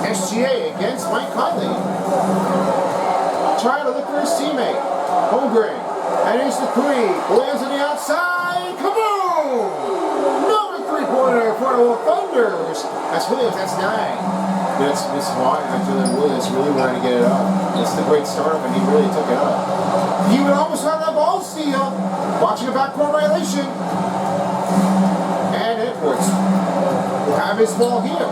SGA against Mike Conley. Trying to look for his teammate. Holmgren. And here's the three. Williams on the outside. Kaboom! Another three-pointer for the Thunders. That's Williams. That's 9. That's why Julian Williams really wanted to get it up. It's the great start, and he really took it up. He would almost have that ball steal. Watching a backcourt violation. And Edwards will have his ball here.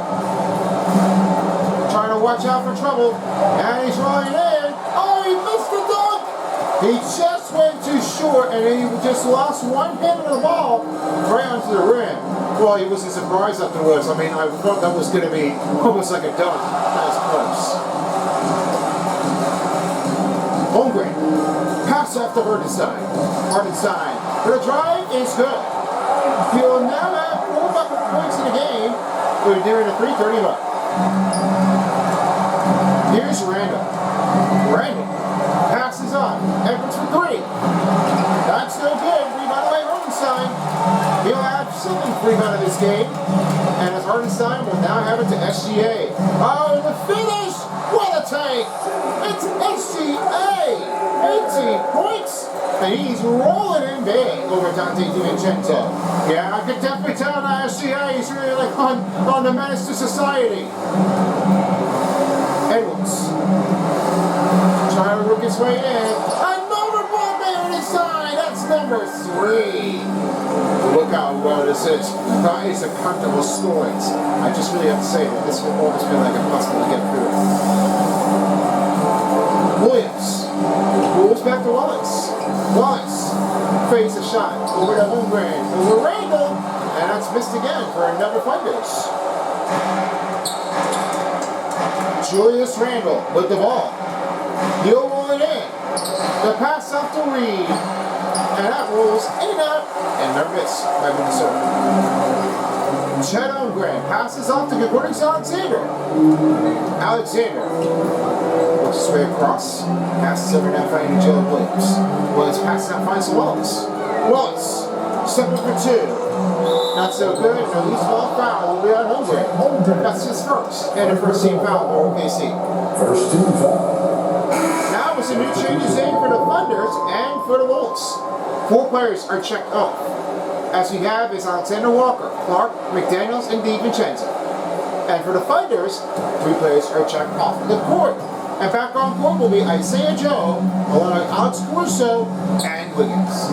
Trying to watch out for trouble. And he's rolling in. Oh, he missed the dunk. He just went too short, and he just lost one hand of the ball right onto the rim. Well, he wasn't surprised afterwards. I mean, I thought that was going to be almost like a dunk. That was close. Holmgren. Pass off to Hartenstein. Hartenstein. The drive is good. He'll now have 4 points in the game. We're doing a 3:30 mark. Here's Randall. Randall passes on. Edwards for 3. That's no good. Rebound away, Hartenstein. He'll have 7th rebound of this game. And as Hartenstein will now have it to SGA. Oh, the finish! What a take! It's SGA! 18 points! And he's rolling in big over Dante DiVincenzo. Yeah, I could definitely tell now SGA is really like on the menace to society. Edwards. Trying to work his way in. Another ball there on his side. That's number 3. three. Look how well this is. That is a comfortable scoring. I just really have to say that this will almost be like impossible to get through. Williams rolls back to Wallace. Wallace fades a shot over to Holmgren, over Randall, and that's missed again for another Fighters. Julius Randle with the ball. He'll roll it in. The pass off to Reed. And that rolls in and out. And they're missed by Minnesota. Chet Holmgren passes off to Gregorius Alexander. Alexander works his way across. Passes over now finding Jalen Williams. Williams passes out, finds Wallace. Wallace, stepping for two. Not so good. A loose ball foul will be on Holmgren. That's his first. And a first team foul for OKC. First team foul. Now with some new changes in for the Thunders and for the Wolves. 4 players are checked off. As we have is Alexander Walker, Clark, McDaniels, and DiVincenzo. And for the Thunders, 3 players are checked off the court. And back on court will be Isaiah Joe, along with Alex Caruso and Wiggins.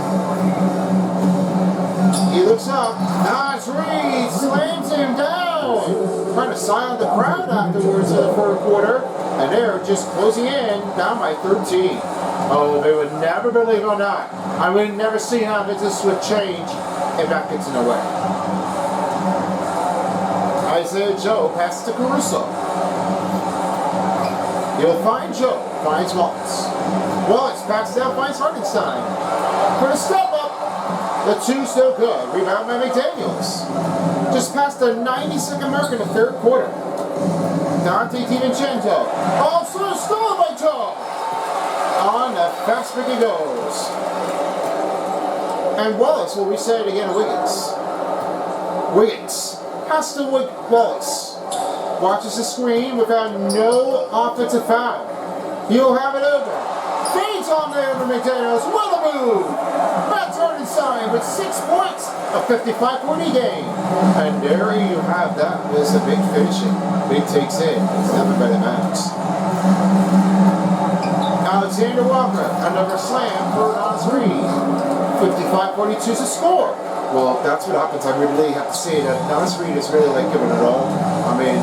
He looks up. Nice Reed slams him down. Trying to silence the crowd afterwards in the fourth quarter. And they're just closing in, down by 13. Oh, they would never believe or not. I would never see how this would change if that gets in the way. Isaiah Joe passes to Caruso. He'll find Joe, finds Wallace. Wallace passes out, finds Hartenstein. For the step up, the 2 still good. Rebound by McDaniels. Just past the 90-second mark in the third quarter. Dante DiVincenzo. Also stolen by Joe. On the fast break he goes. And Wallace will reset it again to Wiggins. Wiggins has to Wallace. Watches the screen without no offensive foul. He'll have it over. Fades on there for McDaniels. What a move! Matt Hartenstein with 6 points. A 55-40 game. And there you have that. Was a big finishing. Big takes in. It's never by the Max. Alexander Walker, another slam for Nas Reed. 55-42 is the score. Well, that's what happens. I really have to say that Nas Reed is really like giving it all. I mean,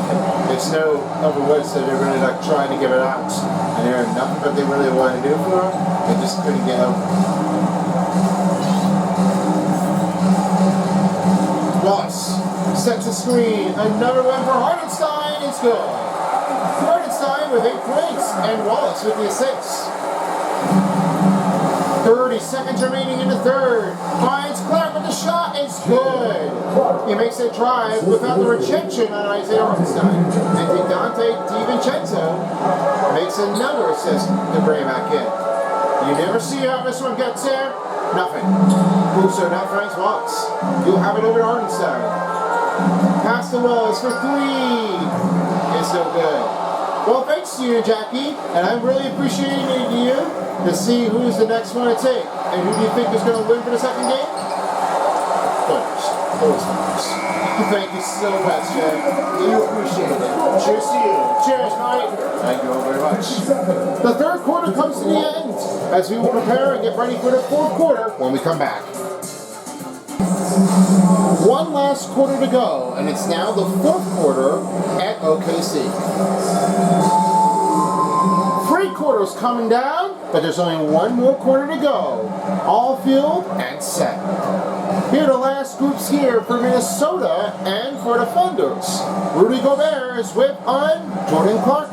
it's no other words that they're really like trying to give it out. And there's nothing that they really want to do for him. They just couldn't get over. Wallace sets the screen. Another one for Hartenstein. It's good. Hartenstein with 8 points and Wallace with the assists. 30 seconds remaining in the third. Finds Clark with the shot. It's good. He makes a drive without the rejection on Isaiah Hartenstein. And Dante DiVincenzo makes another assist to bring him back in. You never see how this one gets there. Nothing. Caruso now finds Wallace. You'll have it over to Hartenstein. Pass to Wallace for 3. It's no good. Well, thanks to you, Jackie, and I'm really appreciating you to see who's the next one to take. And who do you think is going to win for the second game? Thunders. Always Thunders. Thank you so much, Jack. You appreciate it. Cheers to you. Cheers, Mike. Thank you all very much. The third quarter comes to the end as we will prepare and get ready for the fourth quarter when we come back. One last quarter to go, and it's now the fourth quarter at OKC. 3 quarters coming down, but there's only 1 more quarter to go. All field and set. Here are the last groups here for Minnesota and for the Thunders. Rudy Gobert is with on Jordan Clark.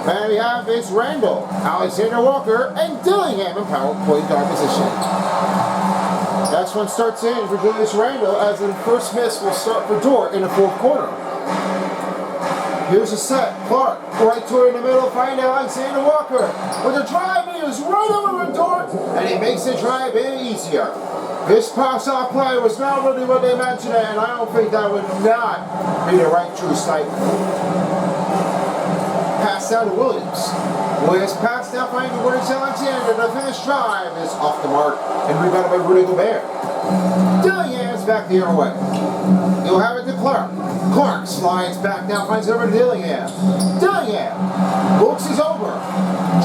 And we have is Randall, Alexander Walker, and Dillingham in power point guard position. Next one starts in for Julius Randle as the first miss will start for Dort in the fourth quarter. Here's a set. Clark, right to in the middle, find Alexander Walker. With a drive, he was right over with Dort, and he makes the drive in easier. This pass-off play was not really what they mentioned, and I don't think that would not be the right true sight. Pass down to Williams. Williams passed down by Gregorius Alexander. The finish drive is off the mark and rebounded by Rudy Gobert. Dillingham's back the other way. He'll have it to Clark. Clark slides back now, finds over to Dillingham. Dillingham looks is over.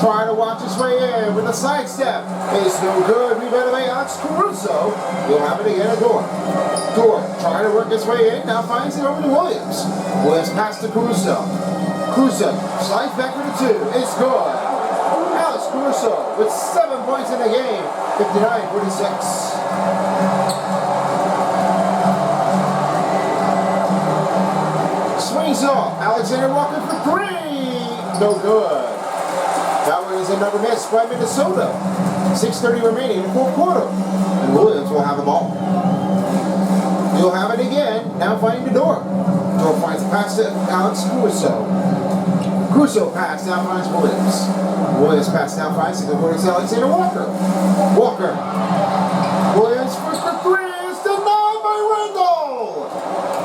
Trying to watch his way in with a sidestep. It's no good. Rebound by Alex Caruso. He'll have it again at Dort. Dort trying to work his way in. Now finds it over to Williams. Williams pass to Caruso. Caruso slides back for the two. It's good. Alex Caruso with 7 points in the game. 59-46. Swings off. Alexander Walker for three. No good. That one is another miss by Minnesota. 6:30 remaining in the fourth quarter. And Williams will have the ball. He'll have it again. Now finding the door. Door finds a pass to Alex Caruso. Caruso pass now finds Williams. Williams pass now finds to Alexander Walker. Walker. Williams for three. It's denied by Randall.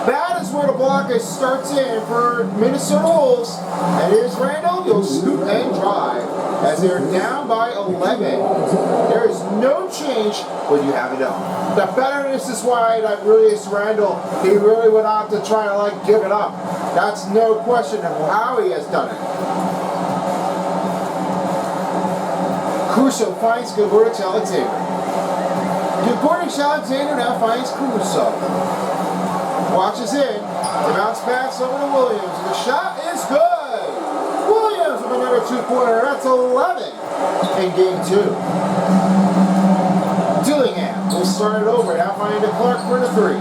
That is where the block starts in for Minnesota Wolves. And here's Randall. He'll scoop and drive as they're down by 11. There is no change when you have it up. The betterness is why that really is Randall. He really went out to try to give it up. That's no question of how he has done it. Caruso finds Gilbert Alexander. Gilbert Alexander now finds Caruso. Watches in. The bounce pass over to Williams. The shot is good. Williams with another two-pointer. That's 11 in game two. Dillingham will start it over. Now finding the Clark for the three.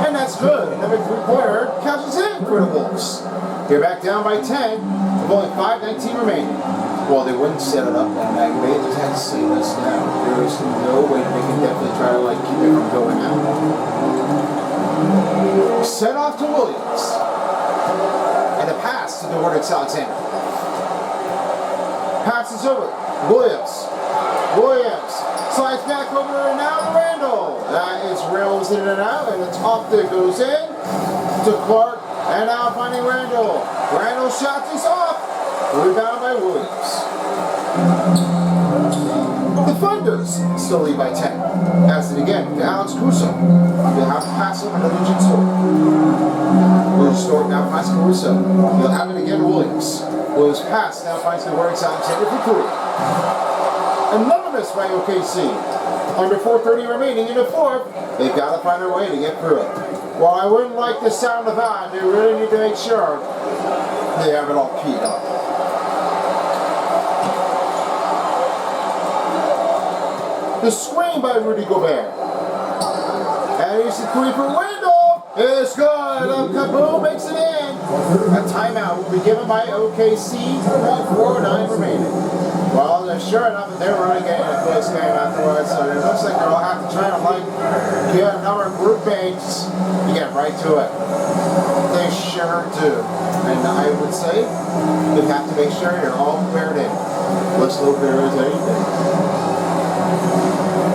And that's good. Another three-pointer catches in for the Wolves. They're back down by 10 with only 5:19 remaining. Well, they wouldn't set it up, and they just had to see this now. There is no way they can definitely try to keep it from going out. Set off to Williams. And a pass to Gilbert Alexander. Passes over. Williams. Williams slides back over and now to Randall. That is rails in and out, and it's off that goes in to Clark. And now finding Randall. Randall's shot is off. Rebound by Williams. The Thunders still lead by 10. Pass it again to Alex Caruso. He'll have to pass over to Legend Stewart. Legend Stewart now finds Caruso. He'll have it again to Williams. Williams pass now finds the Warriors Alexander for three. Another miss by OKC. Under 4:30 remaining in the fourth. They've got to find a way to get through it. While I wouldn't like the sound of that, they really need to make sure they have it all keyed up. The screen by Rudy Gobert. And here's the three for Wendell. It's good. Kaboom makes it in. A timeout will be given by OKC. 4:09 remaining. Well, sure enough, they were really getting a close game afterwards, so it looks like they'll have to try to get a number of group mates to get right to it. They sure do. And I would say you have to make sure you're all prepared in. Let's hope there is anything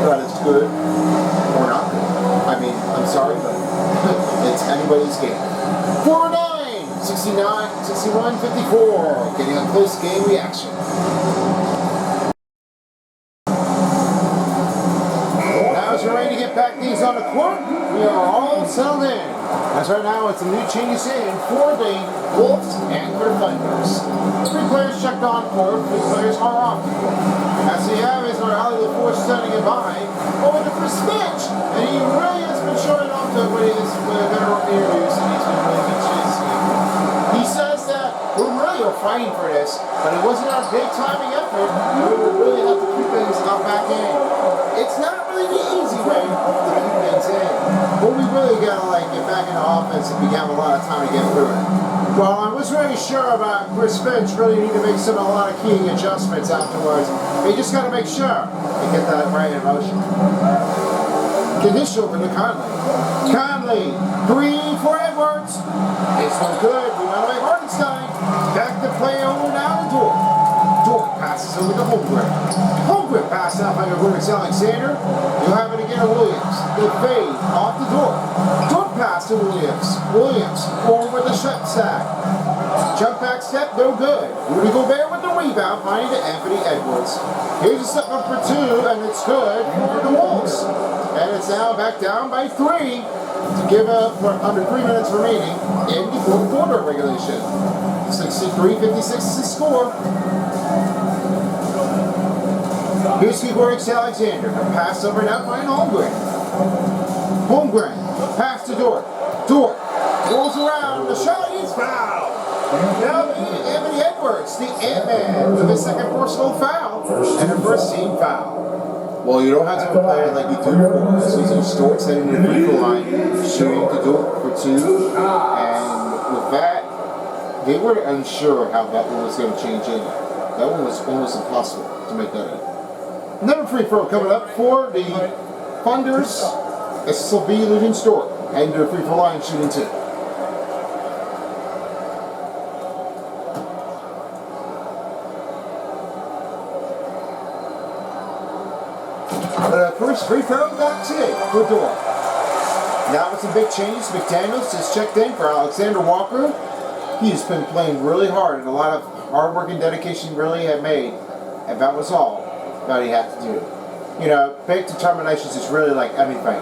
that is good or not good. I mean, I'm sorry, but it's anybody's game. 4-9, 69, 61, 54. Getting a close game reaction. Now as we're ready to get back these on the court, we are all settled in. As right now, it's a new changes in for the Wolves and for the Thunders. 3 players checked on court, 3 players are off the court. As we have is our Alley LaForce sending it by over to Chris Finch, and he really has been showing off to what he is going to interviews, and he's been really good chasing. He says that we really are fighting for this, but it wasn't our big timing effort, and we would really have to keep things back in. It's not really the easy way to keep things in, but we really got to get back into offense and we have a lot of time to get through it. Well, I was really sure about Chris Finch really need to make a lot of key adjustments afterwards. They just got to make sure they get that right in motion. Condition over to Conley. Conley, 3 for Edwards. It's no good. We went away Hartenstein. Back to play over now to Dort. Dort passes over to Holmgren. Holmgren passes out by Gilbert Alexander. You'll have it again to Williams. The fade off the Dort. Dort pass to Williams. Williams over the shot sack. Jump back step, no good. Rudy Gobert with the rebound, finding to Anthony Edwards. Here's a step up for two, and it's good for the Wolves. And it's now back down by 3 to give up for under 3 minutes remaining in the fourth quarter of regulation. 63-56 is the score. Here's Gregorius Alexander. Pass over now by Holmgren. Holmgren. Pass to Dort. Dort rolls around. The shot is fouled. Now Anthony Edwards, the Ant-Man, with his second personal foul and a first team foul. Well, you don't have to have a player like you do for us. So Stort's heading to the free throw line, shooting to Dort for 2. And with that, they were unsure how that one was going to change in. That one was almost impossible to make that in. Another free throw coming up for the Thunders. This will be Luton Stort. Heading to the free throw line, shooting 2. The first free throw got today for Dort. Now with some big changes, McDaniels has checked in for Alexander Walker. He's been playing really hard, and a lot of hard work and dedication really have made, and that was all that he had to do. You know, big determinations is really like anything.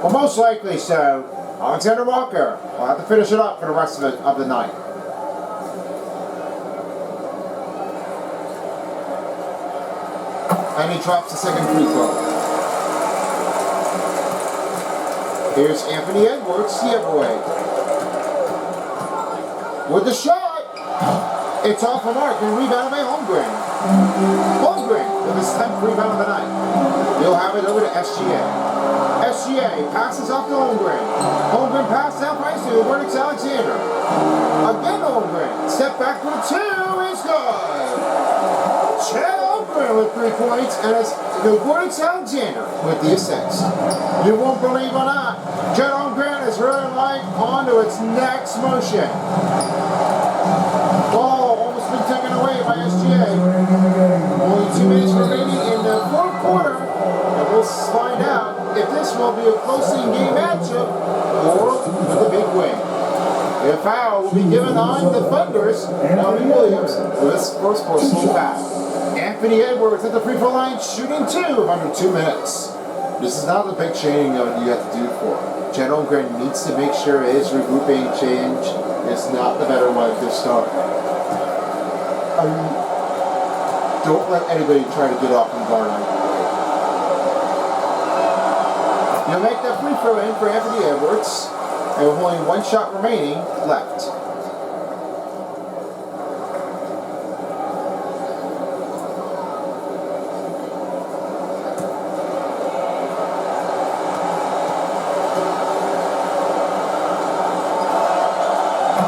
Well, most likely so, Alexander Walker will have to finish it up for the rest of the night. And he drops the second free throw. Here's Anthony Edwards the other way. With the shot, it's off the mark and rebounded by Holmgren. Holmgren with his 10th rebound of the night. He'll have it over to SGA. SGA passes off to Holmgren. Holmgren passes out by Gregorius Alexander. Again Holmgren. Step back for the 2 is good. Chad Holmgren with 3 points, and it's Gregorius Alexander with the assist. You won't believe or not, Chad Holmgren is really like on to its next motion. Ball almost been taken away by SGA. Only 2 minutes remaining in the fourth quarter, and we'll find out if this will be a close-in game matchup or with a big win. A foul will be given on the Thunders. Bobby Williams with his first personal foul. Anthony Edwards at the free throw line, shooting 2 under 2 minutes. This is not a big changing that you have to do for. Chad Holmgren needs to make sure his regrouping change is not the better one to start. Don't let anybody try to get off and guard on you. You'll make that free throw in for Anthony Edwards, and with only 1 shot remaining left.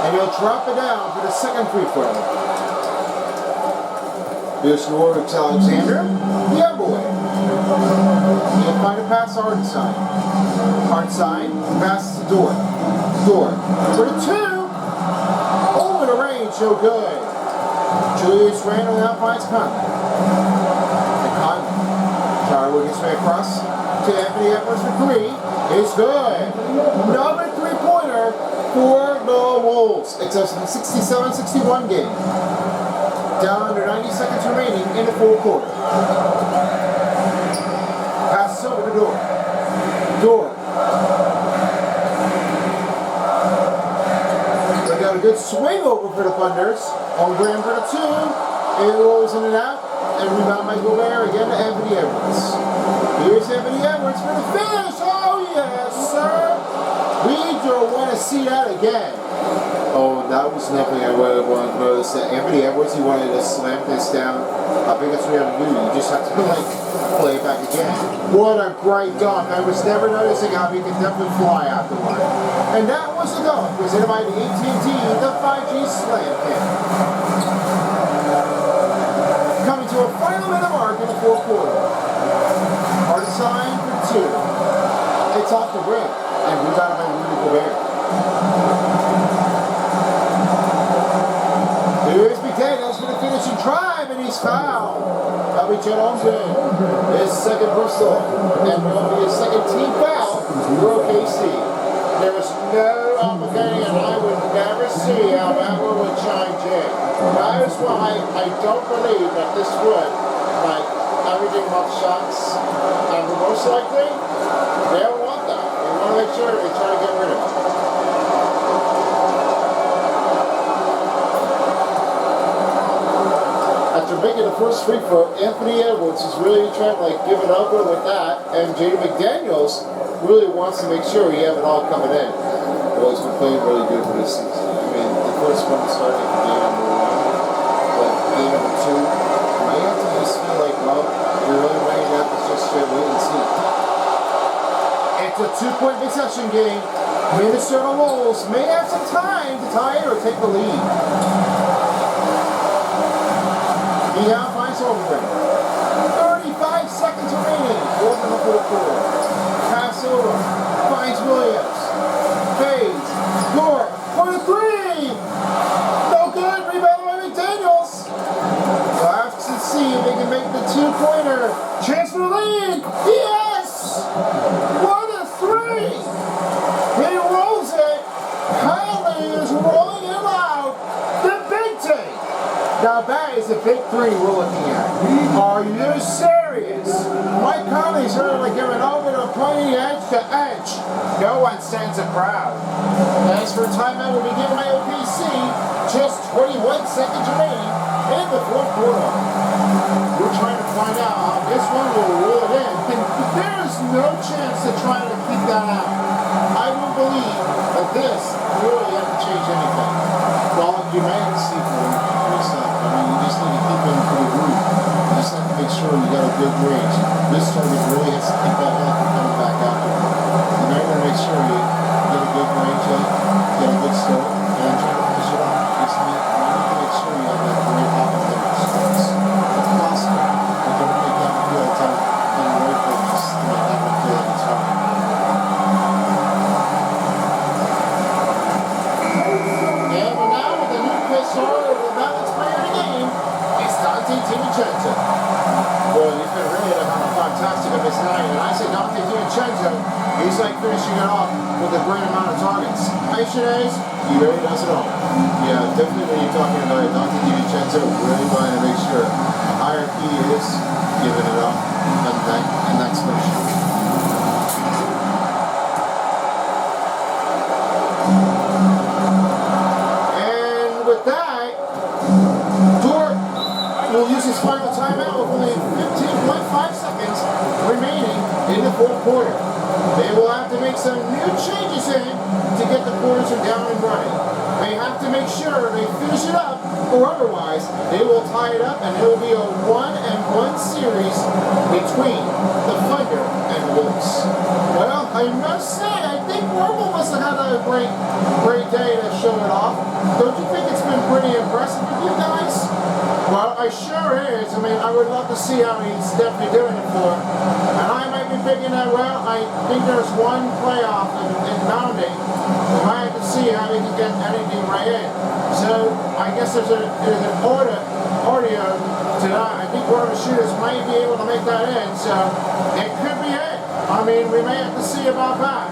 And he'll drop it down for the second free throw. Here's Gregorius Alexander, the other way. He'll find a pass to Hartenstein. Hartenstein passes to Dort. Dort for the 2. Over the range, no good. Julius Randle now finds Conley. And Conley trying to work his way across to Anthony Edwards for 3. It's good. Another 3-pointer for the Wolves. It's a 67-61 game. Down under 90 seconds remaining in the fourth quarter. Passes over to Dort. Dort. They got a good swing over for the Thunders. Holmgren for the 2. It rolls in and out. And rebound by Gobert again to Anthony Edwards. Here's Anthony Edwards for the finish. Oh yes, sir. We don't want to see that again. Oh, that was nothing I would have wanted to notice. Anthony Edwards, he wanted to slam this down. I think that's what you have to do. You just have to, play it back again. What a great dunk. I was never noticing how he could definitely fly afterward. And that was the dunk, presented by the AT&T, the 5G Slam Kit. Coming to a final minute mark in the fourth quarter. Hartenstein for 2. It's off the rim. And we got him by Rudy Gobert. Here's McDaniels for the finishing drive, and he's fouled. That'll be Chad Holmgren. His second personal, and will be his second team foul for OKC. There was no opportunity, and I would never see how that one would chime in. That is why I don't believe that this would, like, everything about shots, and most likely, they don't want that. They want to make sure they try to get rid of it. After making the first free throw, Anthony Edwards is really trying to, like, give it over with that, and Jaden McDaniels really wants to make sure he have it all coming in. Well, he's been playing really good for this season. I mean, the first one started in game number 1, but game number 2, may have to just feel like, well, you're really weighing up, it's just straight wait and see. It's a 2-point possession game. Minnesota Wolves may have some time to tie it or take the lead. He now finds Holmgren. 35 seconds remaining. Wolves in the fourth quarter. Pass over. Finds Williams. Fades. Score. For the 3. No good. Rebound by McDaniels. We'll have to see if they can make the 2-pointer. Chance for the lead. Yes! What a 3! He rolls it. Conley is rolling him out. The big take. Now that is a big 3 we're looking at. Are you serious? Mike Conley's really giving over to pointing edge to edge. No one stands a crowd. As for timeout will be given by OKC, just 21 seconds remaining in the fourth quarter. We're trying to find out how this one will roll it in. There is no chance to try to keep that out. I don't believe that this really has to change anything. Well, you may have to see for stuff. I mean, you just need to keep in for the group. You just have to make sure you got a good range. This target really has to keep that health and coming back out there. You might want to make sure you get a good range up, get a good start, and try to finish it off. You just need to make sure you have that great offensive response. It's possible, but don't make that feel like time in the right focus to make that one feel like it's hard. And now with the new star of the Balance player of the game, it's Dante DiVincenzo. Boy, he's been really having a fantastic of his night, and I say Dante DiVincenzo, he's like finishing it off with a great amount of targets. Patient is, he really does it all. Yeah, definitely when you're talking about Dante DiVincenzo, really trying to make sure the higher he is giving it up, and that's special. Will use his final timeout with only 15.5 seconds remaining in the fourth quarter. They will have to make some new changes in to get the quarters down and running. They have to make sure they finish it up, or otherwise they will tie it up and it will be a 1-1 series between the Thunder and Wolves. Well, I must say, I think Marvel must have had a great day to show it off. Don't you think it's been pretty impressive with you guys? Well, I sure is. I mean, I would love to see how he's definitely doing it for. And I might be thinking that, well, I think there's one playoff in mounting. We might have to see how he can get anything right in. So, I guess there's an audio tonight. I think one of the shooters might be able to make that in. So, it could be it. I mean, we may have to see about that.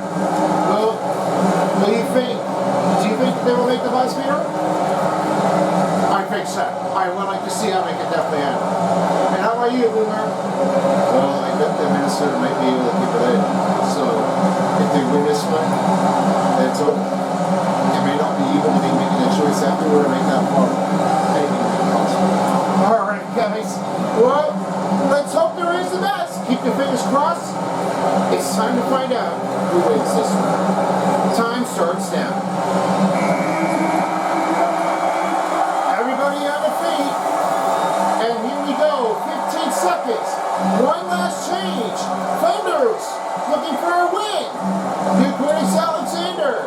Well, what do you think? Do you think they will make the buzz beater? I think so. I would like to see how they can definitely end. And how about you, Boomer? Well, I bet that Minnesota might be able to keep it in. So, if they win this one, it's over. It may not be even to be making a choice afterward to make that far. Anything may be possible. Alright, guys. Well, let's hope there is the best. Keep your fingers crossed. It's time to find out who wins this one. Time starts now. One last change. Thunders looking for a win. Euclidus Alexander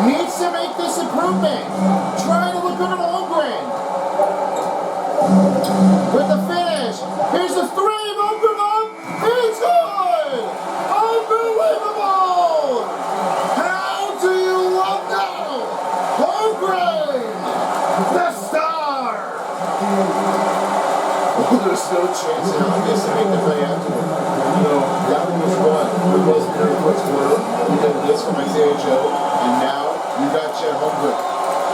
needs to make this improvement. Trying to look good at Holmgren. With the finish. Here's the 3 of Holmgren. It's good. Unbelievable. How do you love that? Holmgren, the star. There's no chance in I guess to make the play afterward. You know, that one was one. We both very first quarter. We did this from Isaiah Joe, and now you got Chet Holmgren.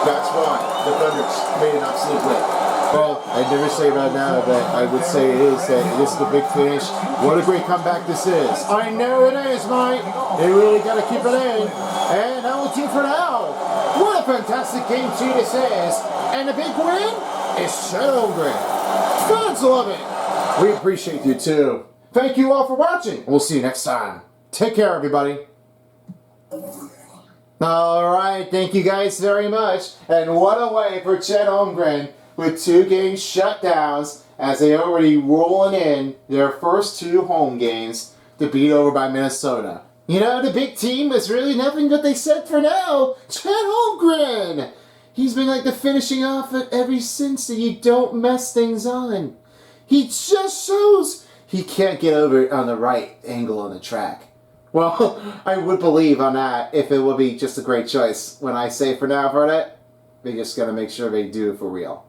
That's why the Thunders made an absolute win. Well, I'd never say right now, but I would say it is that this is the big finish. What a great comeback this is. I know it is, Mike. They really got to keep it in. And that will do for now. What a fantastic game 2 this is. And the big win is so great. Fans love it. We appreciate you too. Thank you all for watching. We'll see you next time. Take care, everybody. Alright, thank you guys very much. And what a way for Chet Holmgren with 2 game shutdowns as they already rolling in their first 2 home games to beat over by Minnesota. You know, the big team is really nothing but they said for now. Chet Holmgren! He's been like the finishing off it ever since that you don't mess things on. He just shows he can't get over it on the right angle on the track. Well, I would believe on that if it would be just a great choice. When I say for now for that, we just gotta make sure they do it for real.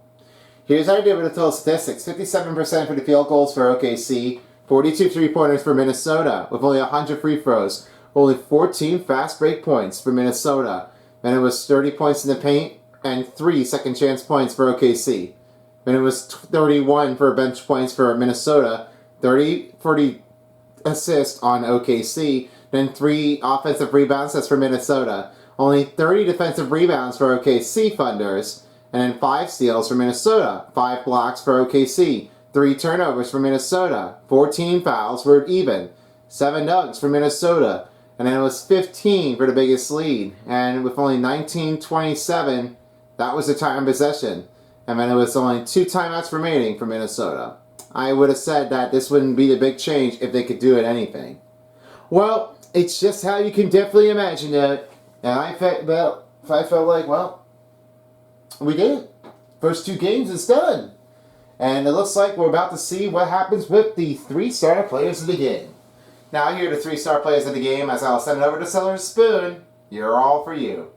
Here's how I did with the total statistics. 57% for the field goals for OKC, 42 3-pointers for Minnesota, with only 100 free throws, only 14 fast break points for Minnesota, and it was 30 points in the paint and 3 second chance points for OKC. And it was 31 for bench points for Minnesota, 30 for the assist on OKC, then 3 offensive rebounds, that's for Minnesota. Only 30 defensive rebounds for OKC Thunders, and then 5 steals for Minnesota, 5 blocks for OKC, 3 turnovers for Minnesota, 14 fouls for even, 7 dunks for Minnesota, and then it was 15 for the biggest lead. And with only 19-27, that was the time possession. And then it was only 2 timeouts remaining for Minnesota. I would have said that this wouldn't be the big change if they could do it anything. Well, it's just how you can definitely imagine that. And I felt like, well, we did it. First 2 games is done. And it looks like we're about to see what happens with the 3 star players of the game. Now here are the 3 star players of the game as I'll send it over to Seller's Spoon. You're all for you.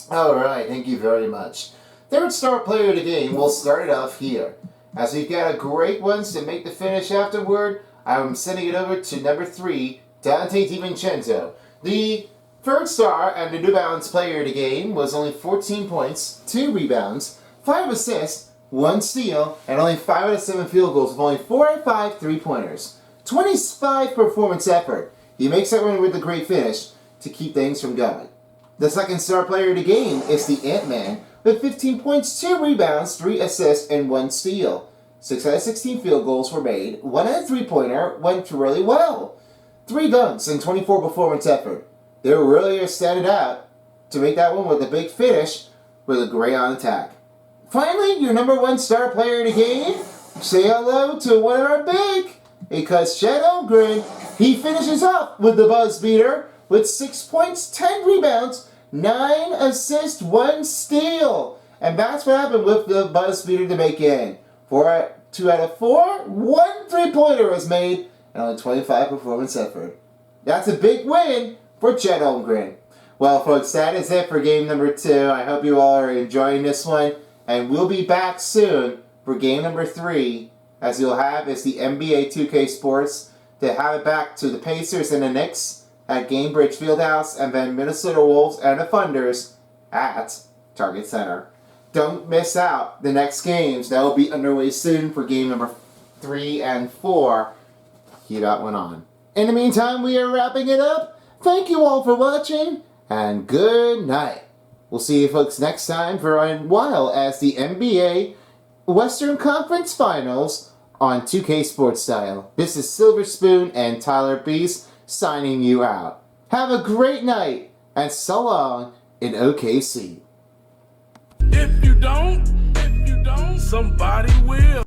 Alright, thank you very much. 3rd star player of the game, we'll start it off here. As we've got a great ones to make the finish afterward, I'm sending it over to number 3, Dante DiVincenzo. The 3rd star and the New Balance player of the game was only 14 points, 2 rebounds, 5 assists, 1 steal, and only 5 out of 7 field goals with only 4 out of 5 3-pointers. 25 performance effort. He makes that one with a great finish to keep things from going. The 2nd star player of the game is the Ant-Man with 15 points, 2 rebounds, 3 assists, and 1 steal. 6 out of 16 field goals were made, 1 out of 3-pointer went really well. 3 dunks and 24 performance effort. They were really standing out to make that one with a big finish with a great on attack. Finally, your number 1 star player of the game, say hello to one of our big, because Chet Holmgren, he finishes up with the buzz beater with 6 points, 10 rebounds, 9 assists, 1 steal. And that's what happened with the buzz beater to make in. 2 out of 4, 1 3-pointer was made, and only 25 performance effort. That's a big win for Chet Holmgren. Well, folks, that is it for game number 2. I hope you all are enjoying this one, and we'll be back soon for game number 3, as you'll have is the NBA 2K Sports to have it back to the Pacers and the Knicks at Gainbridge Fieldhouse, and then Minnesota Wolves and the Thunders at Target Center. Don't miss out the next games. That will be underway soon for game number 3 and 4. Keep that one on. In the meantime, we are wrapping it up. Thank you all for watching, and good night. We'll see you folks next time for a while as the NBA Western Conference Finals on 2K Sports Style. This is Silver Spoon and Tyler Beast signing you out. Have a great night, and so long in OKC. If you don't, somebody will.